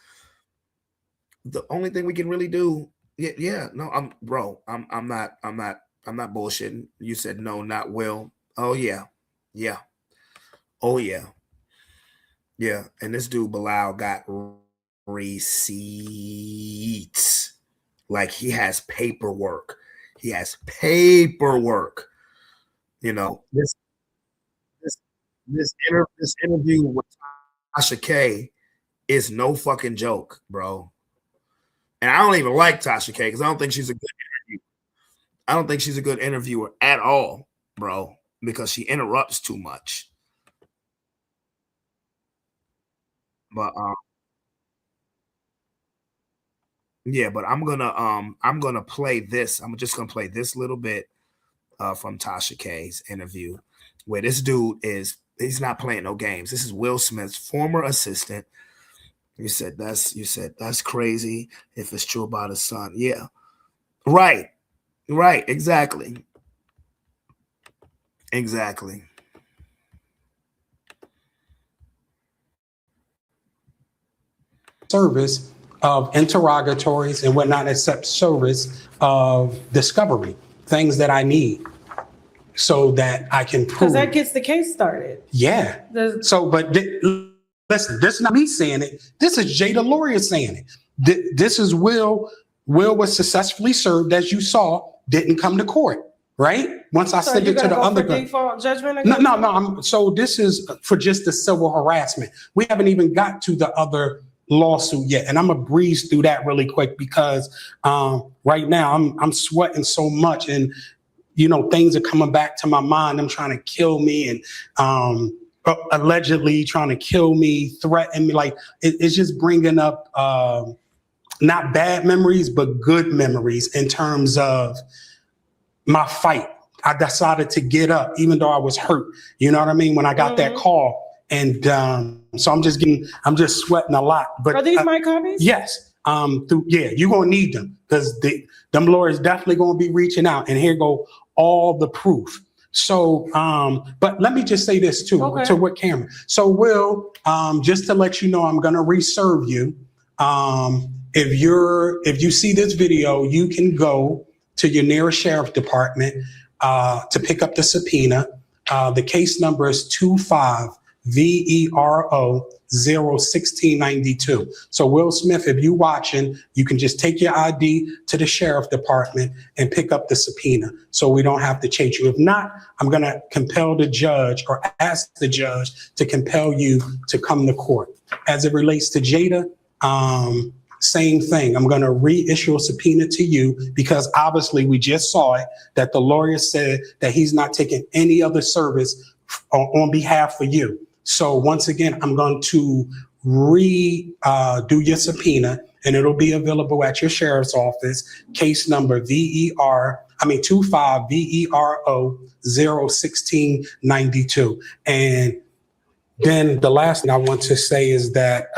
the only thing we can really do, I'm not bullshitting. You said no, not Will. Oh yeah. Oh yeah. Yeah. And this dude Bilal got receipts. Like, he has paperwork. This interview with Tasha K is no fucking joke, bro. And I don't even like Tasha K because I don't think she's a good interviewer. I don't think she's a good interviewer at all, bro, because she interrupts too much. But but I'm gonna play this. I'm just gonna play this little bit from Tasha K's interview, where this dude he's not playing no games. This is Will Smith's former assistant. You said that's crazy if it's true about his son. Yeah. Right. Exactly. service of interrogatories and whatnot, except service of discovery, things that I need so that I can prove. Because that gets the case started. Yeah. So, but listen, this is not me saying it. This is Jada Lawyer saying it. This is Will. Will was successfully served, as you saw, didn't come to court, right? Once I sent it to the other guy. Default judgment? No. So this is for just the civil harassment. We haven't even got to the other lawsuit yet, and I'm gonna breeze through that really quick because right now I'm sweating so much, and things are coming back to my mind. I'm trying to kill me, and allegedly trying to kill me, threaten me. Like it's just bringing up not bad memories, but good memories in terms of my fight. I decided to get up, even though I was hurt. You know what I mean? When I got that call. And so I'm just sweating a lot. But are these my copies? Yes. You're gonna need them because them lawyers definitely gonna be reaching out. And here go all the proof. So, but let me just say this too, to what Cameron. So Will, just to let you know, I'm gonna reserve you. If you see this video, you can go to your nearest sheriff department to pick up the subpoena. The case number is 25VERO01692. So Will Smith, if you're watching, you can just take your ID to the sheriff department and pick up the subpoena so we don't have to chase you. If not, I'm going to compel the judge or ask the judge to compel you to come to court. As it relates to Jada, same thing. I'm going to reissue a subpoena to you because obviously we just saw it that the lawyer said that he's not taking any other service on behalf of you. So once again, I'm going to do your subpoena and it'll be available at your sheriff's office. Case number 25VERO01692. And then the last thing I want to say is that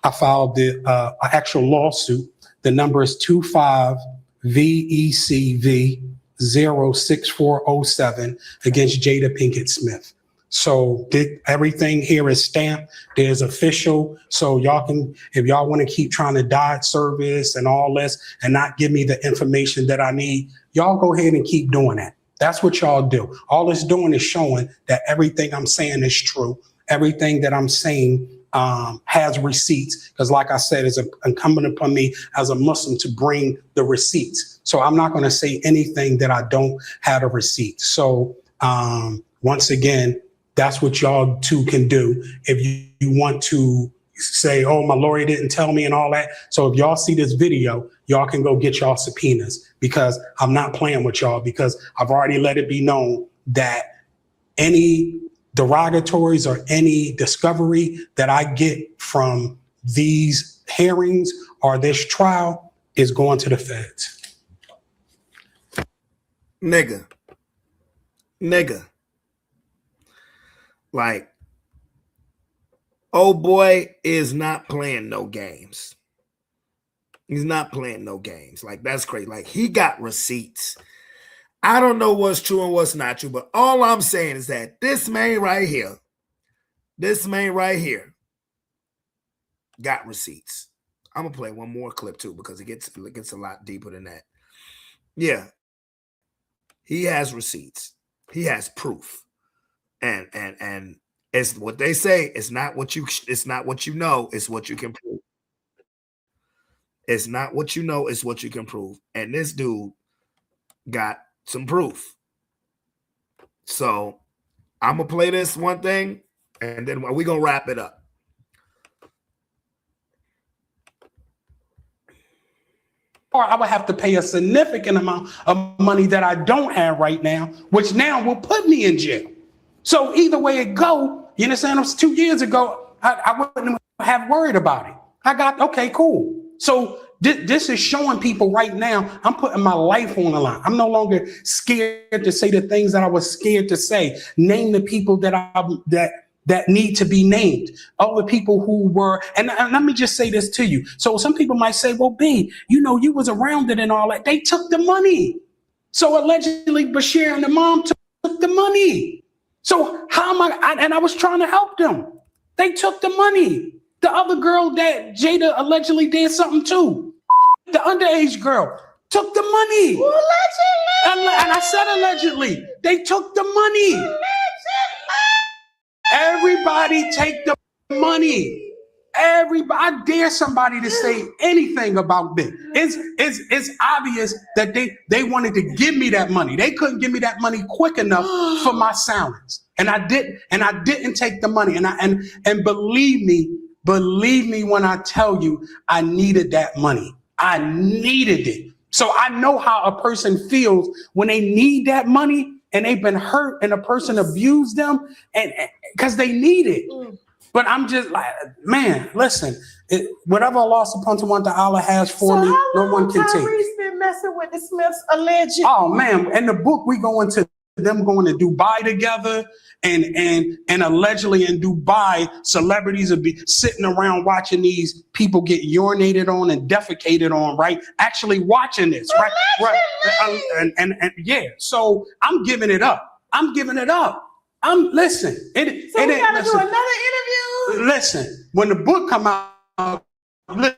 I filed the actual lawsuit. The number is 25VECV06407 against Jada Pinkett Smith. So everything here is stamped. There's official. So y'all can, if y'all want to keep trying to dodge service and all this and not give me the information that I need, y'all go ahead and keep doing that. That's what y'all do. All it's doing is showing that everything I'm saying is true. Everything that I'm saying has receipts, because like I said, it's incumbent upon me as a Muslim to bring the receipts. So I'm not going to say anything that I don't have a receipt. So once again, that's what y'all too can do. If you want to say, oh, my lawyer didn't tell me and all that. So if y'all see this video, y'all can go get y'all subpoenas because I'm not playing with y'all because I've already let it be known that any derogatories or any discovery that I get from these hearings or this trial is going to the feds. Nigga. Like, oh boy is not playing no games. He's not playing no games. Like, that's crazy. Like, he got receipts. I don't know what's true and what's not true, but all I'm saying is that this man right here got receipts. I'm gonna play one more clip too because it gets a lot deeper than that. Yeah, he has receipts. He has proof, and it's what they say. It's not what you know. It's what you can prove. It's not what you know. It's what you can prove. And this dude got some proof. So I'm gonna play this one thing and then we're gonna wrap it up. Or I would have to pay a significant amount of money that I don't have right now, which now will put me in jail. So either way it go, you understand? It was 2 years ago, I wouldn't have worried about it. Okay, cool. So this is showing people right now, I'm putting my life on the line. I'm no longer scared to say the things that I was scared to say. Name the people that need to be named. All the people who were, and let me just say this to you. So some people might say, well, B, you was around it and all that. They took the money. So allegedly Bashir and the mom took the money. So how am I was trying to help them. They took the money. The other girl that Jada allegedly did something to, the underage girl, took the money. Allegedly. And I said allegedly. They took the money. Allegedly. Everybody take the money. Everybody, I dare somebody to say anything about this. It's obvious that they wanted to give me that money. They couldn't give me that money quick enough for my silence. And I didn't take the money. And believe me when I tell you I needed that money. I needed it. So I know how a person feels when they need that money and they've been hurt and a person abused them and because they need it. But I'm just like, man, listen, whatever Allah subhanahu wa ta'ala has for me, no one can take. Tyrese been messing with the Smiths alleged. Oh man, in the book we go into them going to Dubai together, and allegedly in Dubai, celebrities will be sitting around watching these people get urinated on and defecated on, right? Actually watching this, right? And yeah, so I'm giving it up. Listen. So we gotta do another interview. Listen, when the book come out, listen,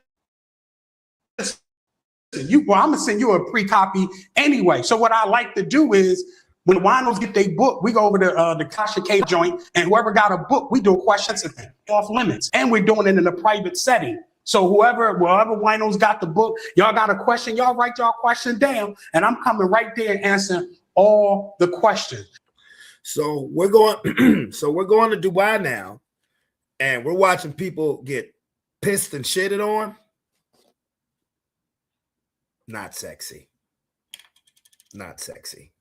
I'm gonna send you a pre-copy anyway. So what I like to do is when the winos get their book, we go over to the Kasha K joint, and whoever got a book, we do questions off limits, and we're doing it in a private setting. So whoever winos got the book, y'all got a question, y'all write y'all question down, and I'm coming right there and answering all the questions. So we're going to Dubai now, and we're watching people get pissed and shitted on. Not sexy. Not sexy.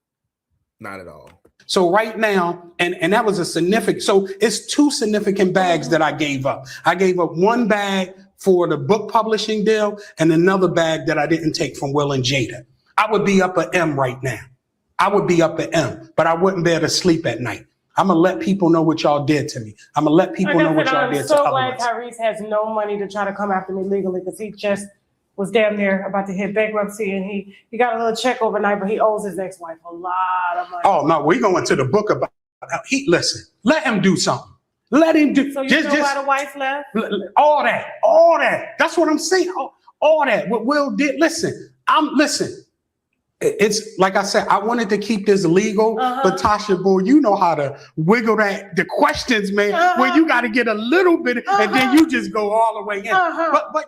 Not at all. So right now, and that was a significant, so it's 2 significant bags that I gave up. I gave up 1 bag for the book publishing deal and another bag that I didn't take from Will and Jada. I would be up at M right now. I would be up at M, but I wouldn't be able to sleep at night. I'm going to let people know what y'all did to me. I'm going to let people know what y'all did to others. I'm so glad Tyrese has no money to try to come after me legally because he just was damn near about to hit bankruptcy and he got a little check overnight, but he owes his ex-wife a lot of money. Oh, no, we going to the book about listen, let him do something. Let him do. So you know why the wife left? All that. That's what I'm saying. All that. What Will did. Listen. It's like I said, I wanted to keep this legal, but Tasha, boy, you know how to wiggle the questions, man, where you got to get a little bit and then you just go all the way in. But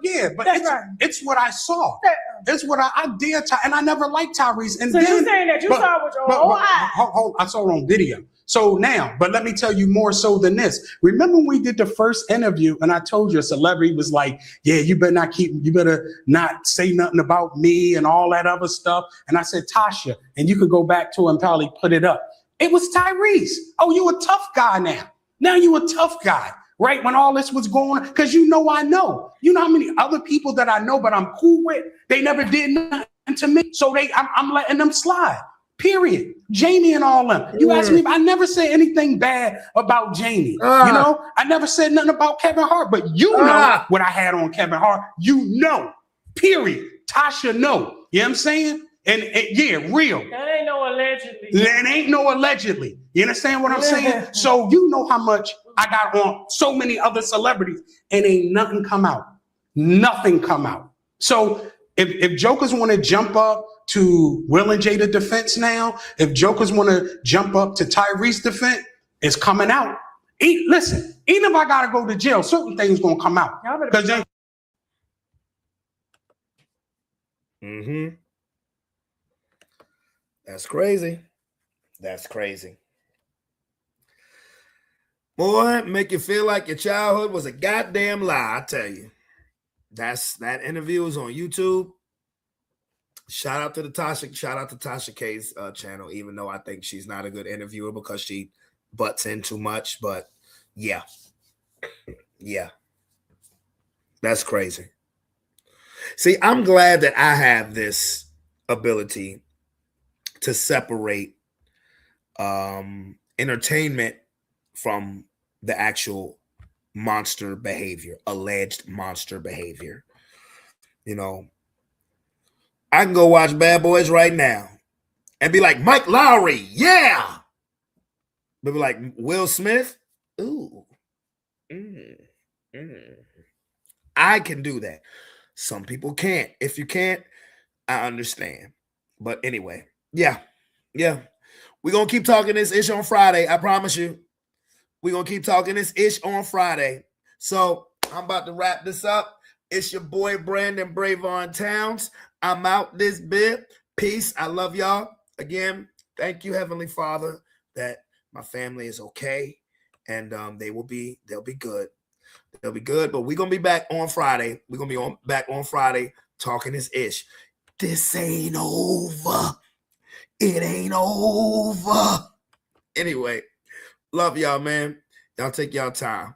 it's what I saw. It's what I did, and I never liked Tyrese. And so then, you're saying that you saw with your own eyes? I saw it on video. So now, but let me tell you more so than this. Remember when we did the first interview and I told you a celebrity was like, yeah, you better not say nothing about me and all that other stuff. And I said, Tasha, and you could go back to and probably put it up. It was Tyrese. Oh, you a tough guy now. Now you a tough guy, right? When all this was going on, because I know. You know how many other people that I know, but I'm cool with, they never did nothing to me. So I'm letting them slide. Period. Jamie and all them. You ask me, I never said anything bad about Jamie. You know, I never said nothing about Kevin Hart, but you know what I had on Kevin Hart. You know, period. Tasha know. You know what I'm saying? And yeah, real. That ain't no allegedly. That ain't no allegedly. You understand what I'm saying? So you know how much I got on so many other celebrities and ain't nothing come out. Nothing come out. So if jokers want to jump up to Will and Jada defense now, if jokers want to jump up to Tyrese defense, it's coming out. Listen, even if I got to go to jail, certain things going to come out. Because That's crazy. That's crazy. Boy, make you feel like your childhood was a goddamn lie, I tell you. That interview is on YouTube. Shout out to Tasha K's channel, even though I think she's not a good interviewer because she butts in too much. But yeah, that's crazy. See, I'm glad that I have this ability to separate entertainment from the actual monster behavior, alleged monster behavior. You know, I can go watch Bad Boys right now and be like, Mike Lowry, yeah. But be like, Will Smith, ooh. I can do that. Some people can't. If you can't, I understand. But anyway, yeah. We're going to keep talking this ish on Friday. I promise you. We're going to keep talking this ish on Friday. So I'm about to wrap this up. It's your boy, Brandon Bravon Towns. I'm out this bit. Peace. I love y'all. Again, thank you, Heavenly Father, that my family is okay. And they'll be good. They'll be good. But we're going to be back on Friday. We're going to be back on Friday talking this ish. This ain't over. It ain't over. Anyway, love y'all, man. Y'all take y'all time.